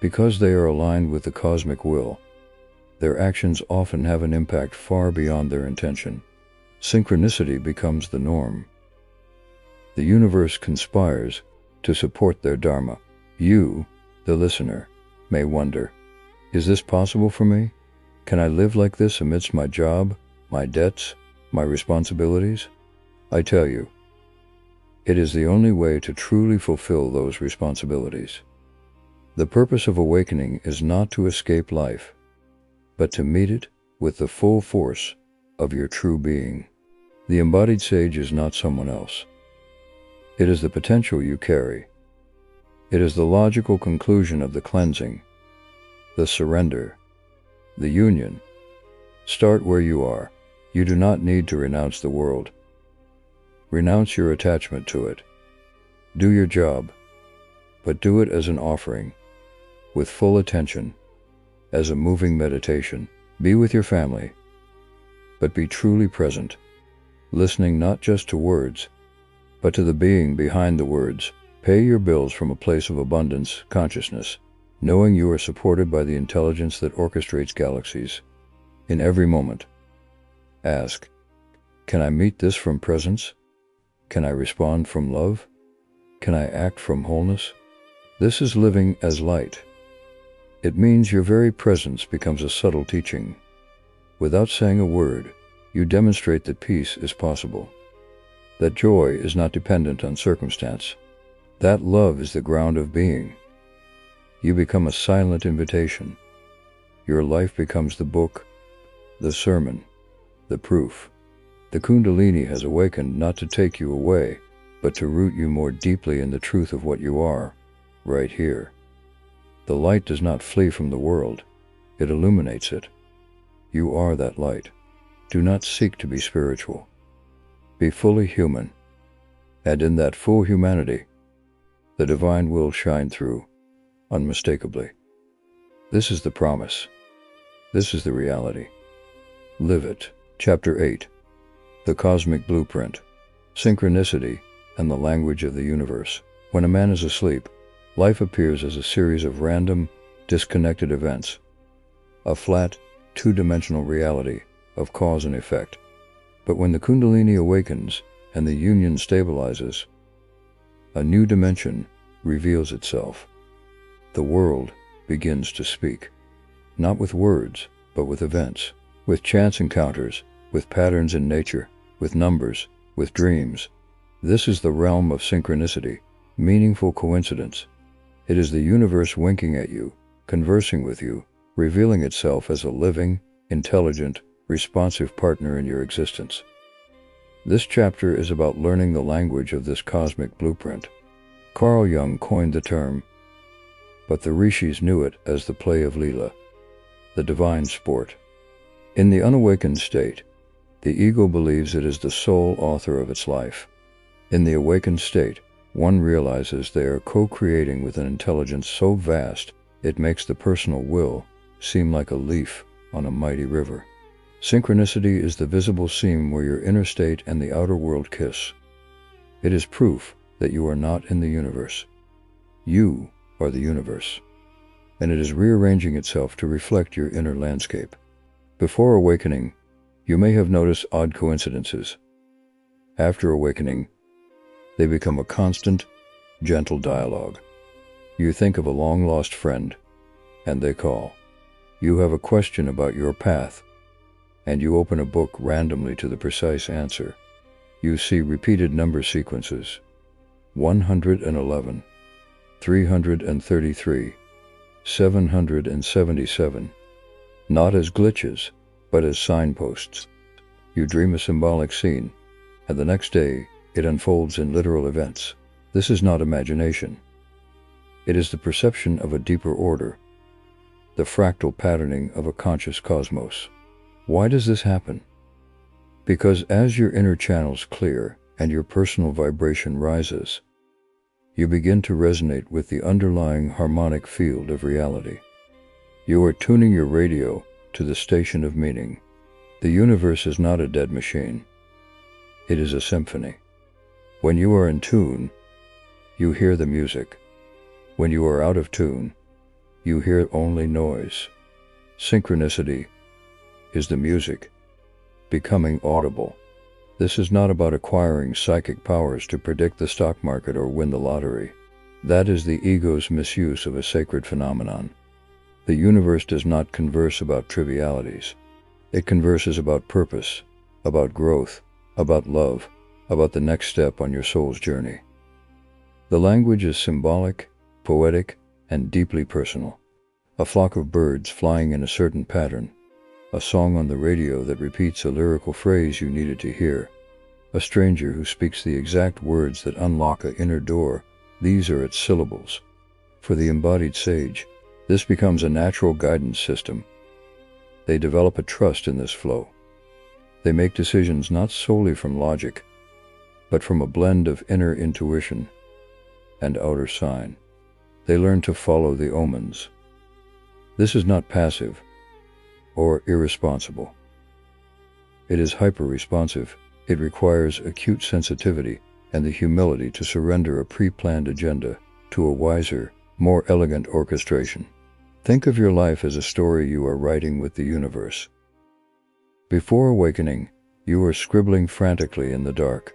because they are aligned with the cosmic will, their actions often have an impact far beyond their intention. Synchronicity becomes the norm. The universe conspires to support their dharma. You, the listener, may wonder, is this possible for me? Can I live like this amidst my job, my debts, my responsibilities? I tell you, It is the only way to truly fulfill those responsibilities. The purpose of awakening is not to escape life, but to meet it with the full force of your true being. The embodied sage is not someone else. It is the potential you carry. It is the logical conclusion of the cleansing, the surrender, the union. Start where you are. You do not need to renounce the world. Renounce your attachment to it. Do your job, but do it as an offering, with full attention, as a moving meditation. Be with your family, but be truly present, listening not just to words, but to the being behind the words. Pay your bills from a place of abundance consciousness, knowing you are supported by the intelligence that orchestrates galaxies. In every moment, ask, can I meet this from presence? Can I respond from love? Can I act from wholeness? This is living as light. It means your very presence becomes a subtle teaching. Without saying a word, you demonstrate that peace is possible, that joy is not dependent on circumstance, that love is the ground of being. You become a silent invitation. Your life becomes the book, the sermon, the proof. The Kundalini has awakened not to take you away, but to root you more deeply in the truth of what you are, right here. The light does not flee from the world, it illuminates it. You are that light. Do not seek to be spiritual. Be fully human, and in that full humanity, the divine will shine through, unmistakably. This is the promise. This is the reality. Live it. Chapter 8. The Cosmic Blueprint. Synchronicity and the Language of the Universe. When a man is asleep, life appears as a series of random, disconnected events. A flat, two-dimensional reality of cause and effect. But when the Kundalini awakens and the union stabilizes, a new dimension reveals itself. The world begins to speak, not with words, but with events, with chance encounters, with patterns in nature, with numbers, with dreams. This is the realm of synchronicity, meaningful coincidence. It is the universe winking at you, conversing with you, revealing itself as a living, intelligent, responsive partner in your existence. This chapter is about learning the language of this cosmic blueprint. Carl Jung coined the term, but the rishis knew it as the play of Leela, the divine sport. In the unawakened state, the ego believes it is the sole author of its life. In the awakened state, one realizes they are co-creating with an intelligence so vast it makes the personal will seem like a leaf on a mighty river. Synchronicity is the visible seam where your inner state and the outer world kiss. It is proof that you are not in the universe. You are the universe, and it is rearranging itself to reflect your inner landscape. Before awakening, you may have noticed odd coincidences. After awakening, they become a constant, gentle dialogue. You think of a long-lost friend, and they call. You have a question about your path, and you open a book randomly to the precise answer. You see repeated number sequences, 111, 333, 777, not as glitches, but as signposts. You dream a symbolic scene, and the next day it unfolds in literal events. This is not imagination. It is the perception of a deeper order, the fractal patterning of a conscious cosmos. Why does this happen? Because as your inner channels clear and your personal vibration rises, you begin to resonate with the underlying harmonic field of reality. You are tuning your radio to the station of meaning. The universe is not a dead machine. It is a symphony. When you are in tune, you hear the music. When you are out of tune, you hear only noise. Synchronicity is the music becoming audible. This is not about acquiring psychic powers to predict the stock market or win the lottery. That is the ego's misuse of a sacred phenomenon. The universe does not converse about trivialities. It converses about purpose, about growth, about love, about the next step on your soul's journey. The language is symbolic, poetic, and deeply personal. A flock of birds flying in a certain pattern, a song on the radio that repeats a lyrical phrase you needed to hear, a stranger who speaks the exact words that unlock an inner door. These are its syllables. For the embodied sage, this becomes a natural guidance system. They develop a trust in this flow. They make decisions not solely from logic, but from a blend of inner intuition and outer sign. They learn to follow the omens. This is not passive or irresponsible. It is hyper-responsive. It requires acute sensitivity and the humility to surrender a pre-planned agenda to a wiser, more elegant orchestration. Think of your life as a story you are writing with the universe. Before awakening, you are scribbling frantically in the dark,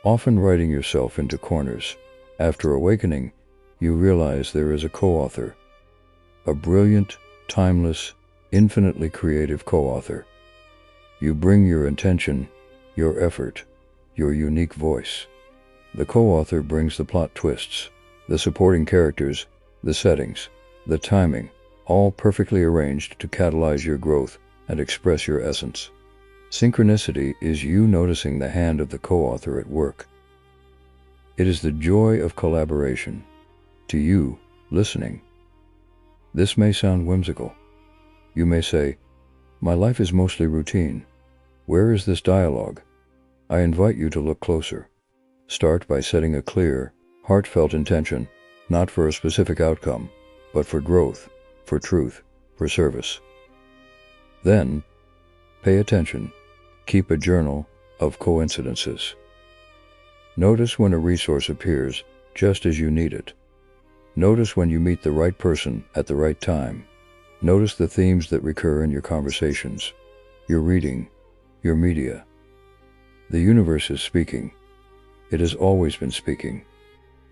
often writing yourself into corners. After awakening, you realize there is a co-author, a brilliant, timeless, infinitely creative co-author. You bring your intention, your effort, your unique voice. The co-author brings the plot twists, the supporting characters, the settings, the timing, all perfectly arranged to catalyze your growth and express your essence. Synchronicity is you noticing the hand of the co-author at work. It is the joy of collaboration. To you, listening, this may sound whimsical. You may say, "My life is mostly routine. Where is this dialogue?" I invite you to look closer. Start by setting a clear, heartfelt intention, not for a specific outcome, but for growth, for truth, for service. Then, pay attention. Keep a journal of coincidences. Notice when a resource appears just as you need it. Notice when you meet the right person at the right time. Notice the themes that recur in your conversations, your reading, your media. The universe is speaking. It has always been speaking.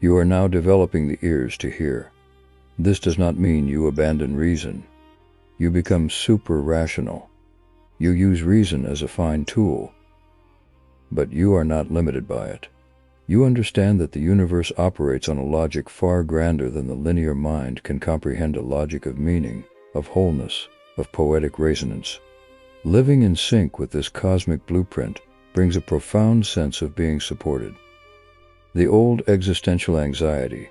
You are now developing the ears to hear. This does not mean you abandon reason. You become super-rational. You use reason as a fine tool. But you are not limited by it. You understand that the universe operates on a logic far grander than the linear mind can comprehend, a logic of meaning, of wholeness, of poetic resonance. Living in sync with this cosmic blueprint brings a profound sense of being supported. The old existential anxiety,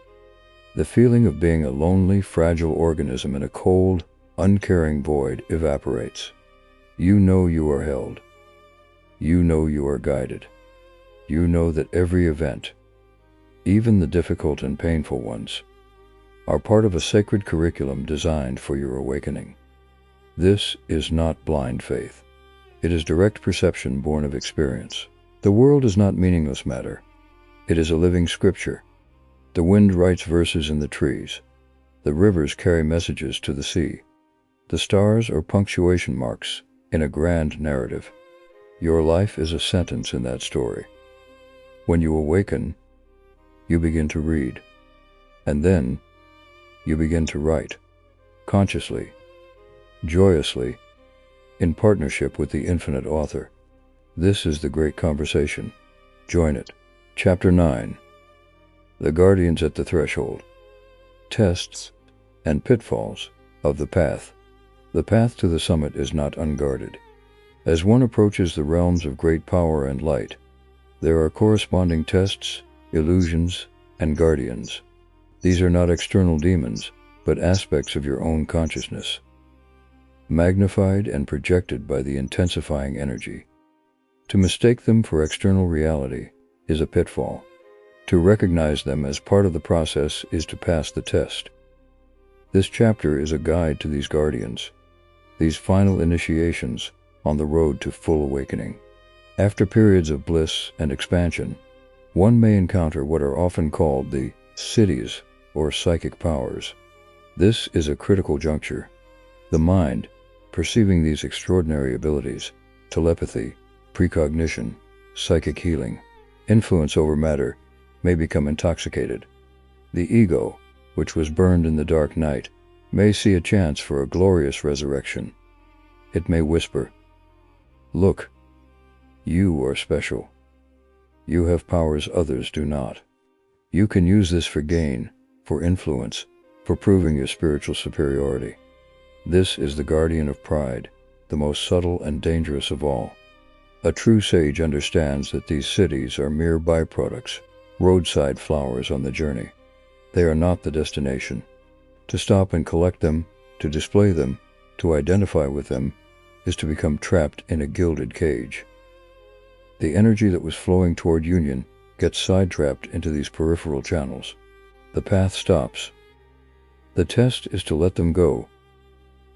the feeling of being a lonely, fragile organism in a cold, uncaring void, evaporates. You know you are held. You know you are guided. You know that every event, even the difficult and painful ones, are part of a sacred curriculum designed for your awakening. This is not blind faith. It is direct perception born of experience. The world is not meaningless matter. It is a living scripture. The wind writes verses in the trees. The rivers carry messages to the sea. The stars are punctuation marks in a grand narrative. Your life is a sentence in that story. When you awaken, you begin to read, and then you begin to write, consciously, joyously, in partnership with the infinite author. This is the great conversation. Join it. Chapter 9. The Guardians at the Threshold. Tests and pitfalls of the path. The path to the summit is not unguarded. As one approaches the realms of great power and light, there are corresponding tests, illusions, and guardians. These are not external demons, but aspects of your own consciousness, magnified and projected by the intensifying energy. To mistake them for external reality is a pitfall. To recognize them as part of the process is to pass the test. This chapter is a guide to these guardians, these final initiations on the road to full awakening. After periods of bliss and expansion, one may encounter what are often called the cities or psychic powers. This is a critical juncture. The mind, perceiving these extraordinary abilities, telepathy, precognition, psychic healing, influence over matter, may become intoxicated. The ego, which was burned in the dark night, may see a chance for a glorious resurrection. It may whisper, "Look, you are special. You have powers others do not. You can use this for gain, for influence, for proving your spiritual superiority. This is the guardian of pride, the most subtle and dangerous of all. A true sage understands that these cities are mere byproducts, roadside flowers on the journey. They are not the destination. To stop and collect them, to display them, to identify with them, is to become trapped in a gilded cage. The energy that was flowing toward union gets sidetracked into these peripheral channels. The path stops. The test is to let them go,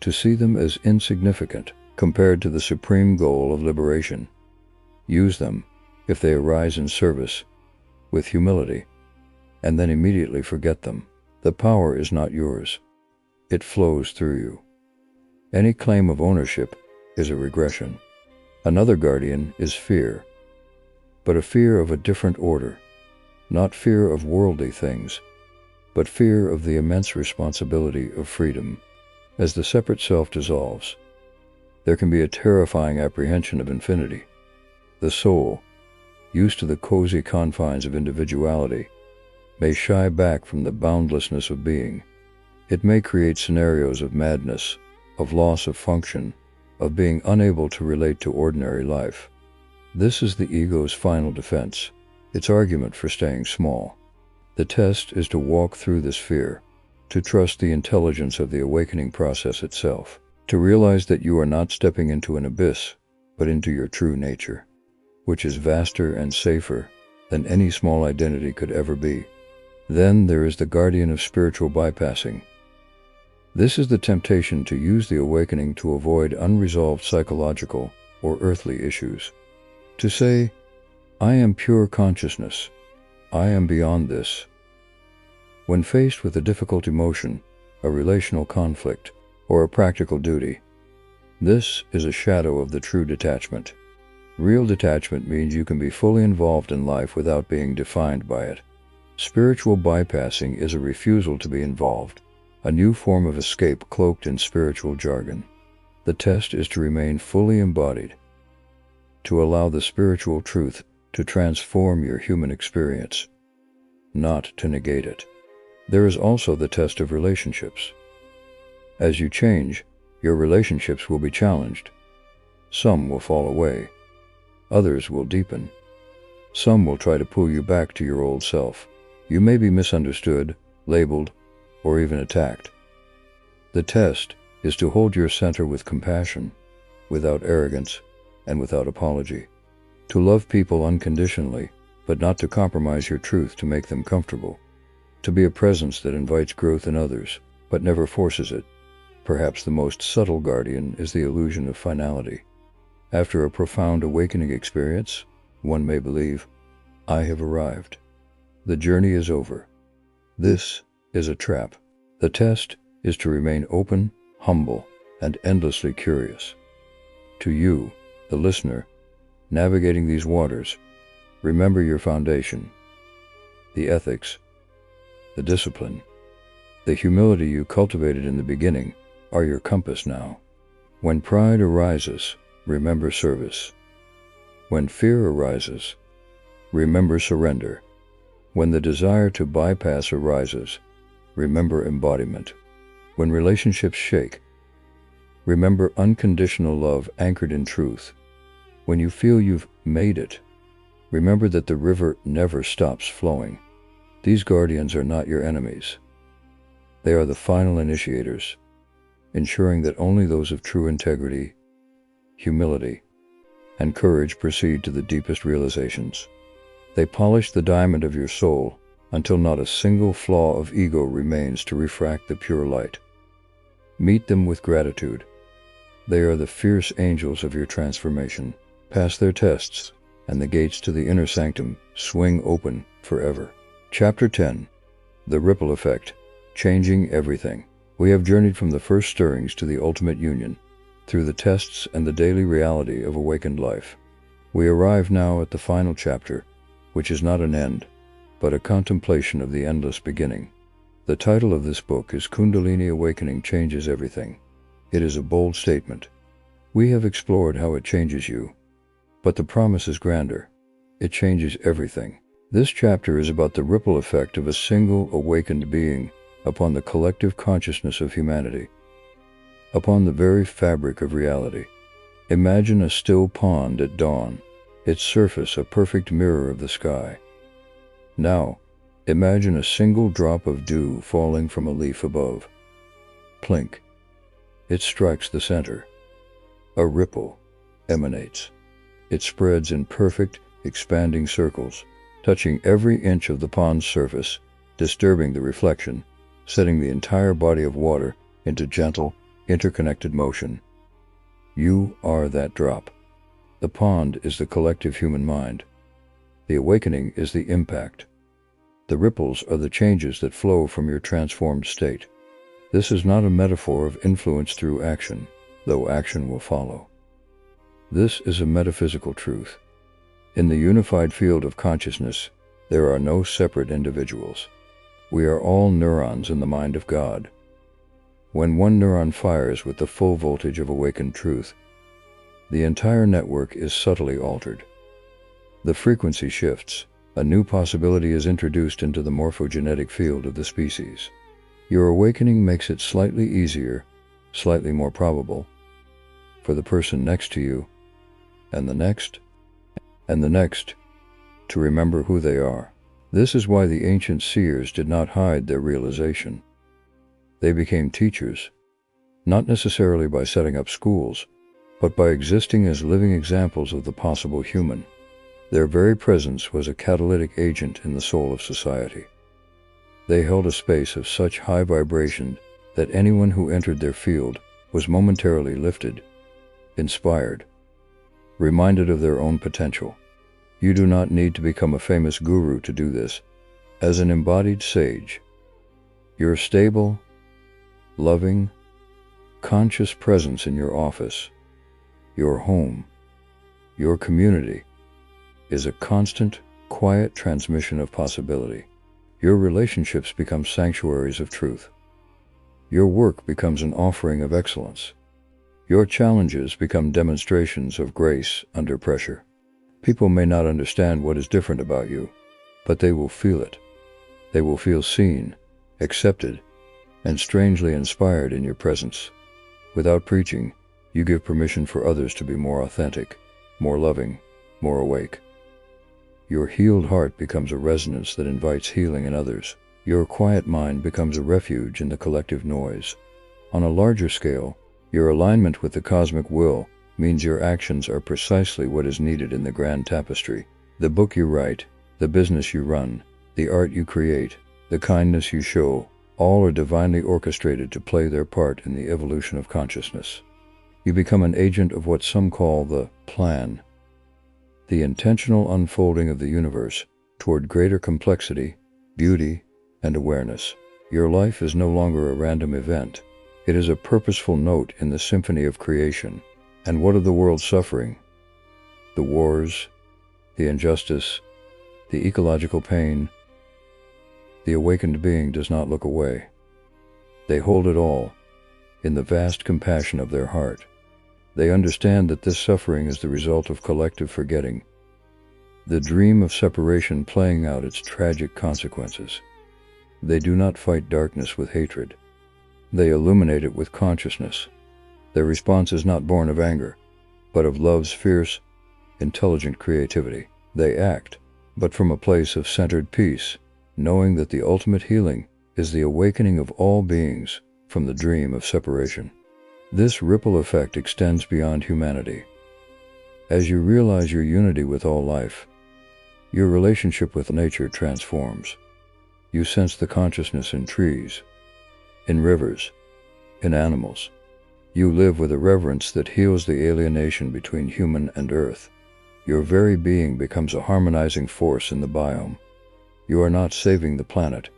to see them as insignificant compared to the supreme goal of liberation. Use them, if they arise in service, with humility, and then immediately forget them. The power is not yours. It flows through you. Any claim of ownership is a regression. Another guardian is fear, but a fear of a different order, not fear of worldly things, but fear of the immense responsibility of freedom. As the separate self dissolves, there can be a terrifying apprehension of infinity. The soul, used to the cozy confines of individuality, may shy back from the boundlessness of being. It may create scenarios of madness, of loss of function, of being unable to relate to ordinary life. This is the ego's final defense, its argument for staying small. The test is to walk through this fear, to trust the intelligence of the awakening process itself, to realize that you are not stepping into an abyss, but into your true nature, which is vaster and safer than any small identity could ever be. Then there is the guardian of spiritual bypassing. This is the temptation to use the awakening to avoid unresolved psychological or earthly issues. To say, I am pure consciousness, I am beyond this. When faced with a difficult emotion, a relational conflict, or a practical duty, this is a shadow of the true detachment. Real detachment means you can be fully involved in life without being defined by it. Spiritual bypassing is a refusal to be involved, a new form of escape cloaked in spiritual jargon. The test is to remain fully embodied, to allow the spiritual truth to transform your human experience, not to negate it. There is also the test of relationships. As you change, your relationships will be challenged. Some will fall away. Others will deepen. Some will try to pull you back to your old self. You may be misunderstood, labeled, or even attacked. The test is to hold your center with compassion, without arrogance, and without apology. To love people unconditionally, but not to compromise your truth to make them comfortable. To be a presence that invites growth in others, but never forces it. Perhaps the most subtle guardian is the illusion of finality. After a profound awakening experience, one may believe, I have arrived. The journey is over. This is a trap. The test is to remain open, humble, and endlessly curious. To you, the listener, navigating these waters, remember your foundation, the ethics, the discipline, the humility you cultivated in the beginning are your compass now. When pride arises, remember service. When fear arises, remember surrender. When the desire to bypass arises, remember embodiment. When relationships shake, remember unconditional love anchored in truth. When you feel you've made it, remember that the river never stops flowing. These guardians are not your enemies. They are the final initiators, ensuring that only those of true integrity, humility, and courage proceed to the deepest realizations. They polish the diamond of your soul until not a single flaw of ego remains to refract the pure light. Meet them with gratitude. They are the fierce angels of your transformation. Pass their tests, and the gates to the inner sanctum swing open forever. Chapter 10. The Ripple Effect, Changing Everything. We have journeyed from the first stirrings to the ultimate union, through the tests and the daily reality of awakened life. We arrive now at the final chapter, which is not an end, but a contemplation of the endless beginning. The title of this book is Kundalini Awakening Changes Everything. It is a bold statement. We have explored how it changes you, but the promise is grander. it changes everything. This chapter is about the ripple effect of a single awakened being upon the collective consciousness of humanity, upon the very fabric of reality. Imagine a still pond at dawn, its surface a perfect mirror of the sky. Now, imagine a single drop of dew falling from a leaf above. Plink. It strikes the center. A ripple emanates. It spreads in perfect, expanding circles, touching every inch of the pond's surface, disturbing the reflection, setting the entire body of water into gentle, interconnected motion. You are that drop. The pond is the collective human mind. The awakening is the impact. The ripples are the changes that flow from your transformed state. This is not a metaphor of influence through action, though action will follow. This is a metaphysical truth. In the unified field of consciousness, there are no separate individuals. We are all neurons in the mind of God. When one neuron fires with the full voltage of awakened truth, the entire network is subtly altered. The frequency shifts. A new possibility is introduced into the morphogenetic field of the species. Your awakening makes it slightly easier, slightly more probable, for the person next to you, and the next, to remember who they are. This is why the ancient seers did not hide their realization. They became teachers, not necessarily by setting up schools, but by existing as living examples of the possible human. Their very presence was a catalytic agent in the soul of society. They held a space of such high vibration that anyone who entered their field was momentarily lifted, inspired, reminded of their own potential. You do not need to become a famous guru to do this. As an embodied sage, your stable, loving, conscious presence in your office, your home, your community, is a constant, quiet transmission of possibility. Your relationships become sanctuaries of truth. Your work becomes an offering of excellence. Your challenges become demonstrations of grace under pressure. People may not understand what is different about you, but they will feel it. They will feel seen, accepted, and strangely inspired in your presence. Without preaching, you give permission for others to be more authentic, more loving, more awake. Your healed heart becomes a resonance that invites healing in others. Your quiet mind becomes a refuge in the collective noise. On a larger scale, your alignment with the cosmic will means your actions are precisely what is needed in the grand tapestry. The book you write, the business you run, the art you create, the kindness you show, all are divinely orchestrated to play their part in the evolution of consciousness. You become an agent of what some call the plan, the intentional unfolding of the universe toward greater complexity, beauty, and awareness. Your life is no longer a random event. It is a purposeful note in the symphony of creation. And what of the world's suffering? The wars, the injustice, the ecological pain. The awakened being does not look away. They hold it all in the vast compassion of their heart. They understand that this suffering is the result of collective forgetting, the dream of separation playing out its tragic consequences. They do not fight darkness with hatred. They illuminate it with consciousness. Their response is not born of anger, but of love's fierce, intelligent creativity. They act, but from a place of centered peace, knowing that the ultimate healing is the awakening of all beings from the dream of separation. This ripple effect extends beyond humanity. As you realize your unity with all life, your relationship with nature transforms. You sense the consciousness in trees, in rivers, in animals. You live with a reverence that heals the alienation between human and earth. Your very being becomes a harmonizing force in the biome. You are not saving the planet.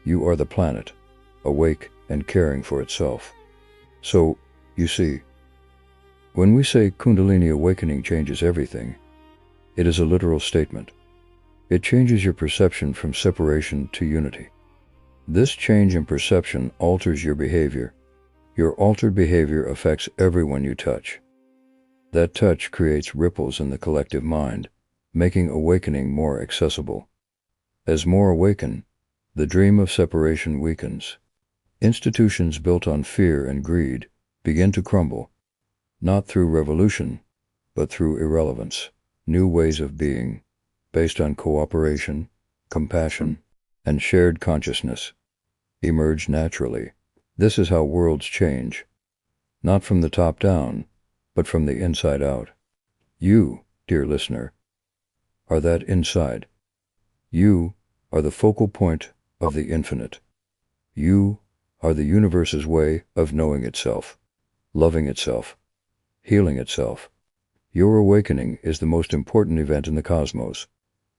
You are the planet, awake and caring for itself. So, you see, when we say Kundalini awakening changes everything, it is a literal statement. It changes your perception from separation to unity. This change in perception alters your behavior. Your altered behavior affects everyone you touch. That touch creates ripples in the collective mind, making awakening more accessible. As more awaken, the dream of separation weakens. Institutions built on fear and greed begin to crumble, not through revolution, but through irrelevance. New ways of being, based on cooperation, compassion, and shared consciousness, emerge naturally. This is how worlds change, not from the top down, but from the inside out. You, dear listener, are that inside. You are the focal point of the infinite. You are the universe's way of knowing itself, loving itself, healing itself. Your awakening is the most important event in the cosmos,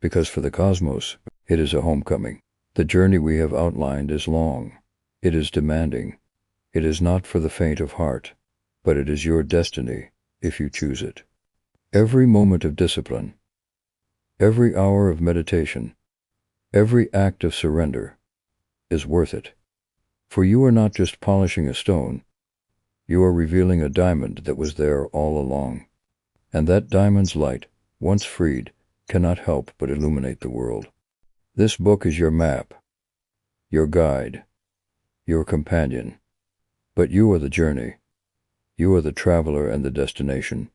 because for the cosmos, it is a homecoming. The journey we have outlined is long. It is demanding. It is not for the faint of heart, but it is your destiny if you choose it. Every moment of discipline, every hour of meditation, every act of surrender is worth it. For you are not just polishing a stone, you are revealing a diamond that was there all along. And that diamond's light, once freed, cannot help but illuminate the world. This book is your map, your guide, your companion. But you are the journey. You are the traveler and the destination.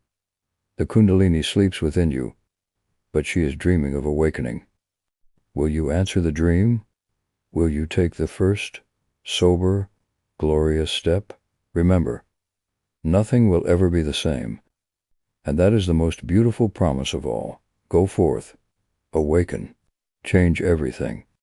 The Kundalini sleeps within you, but she is dreaming of awakening. Will you answer the dream? Will you take the first, sober, glorious step? Remember, nothing will ever be the same. And that is the most beautiful promise of all. Go forth, awaken, change everything.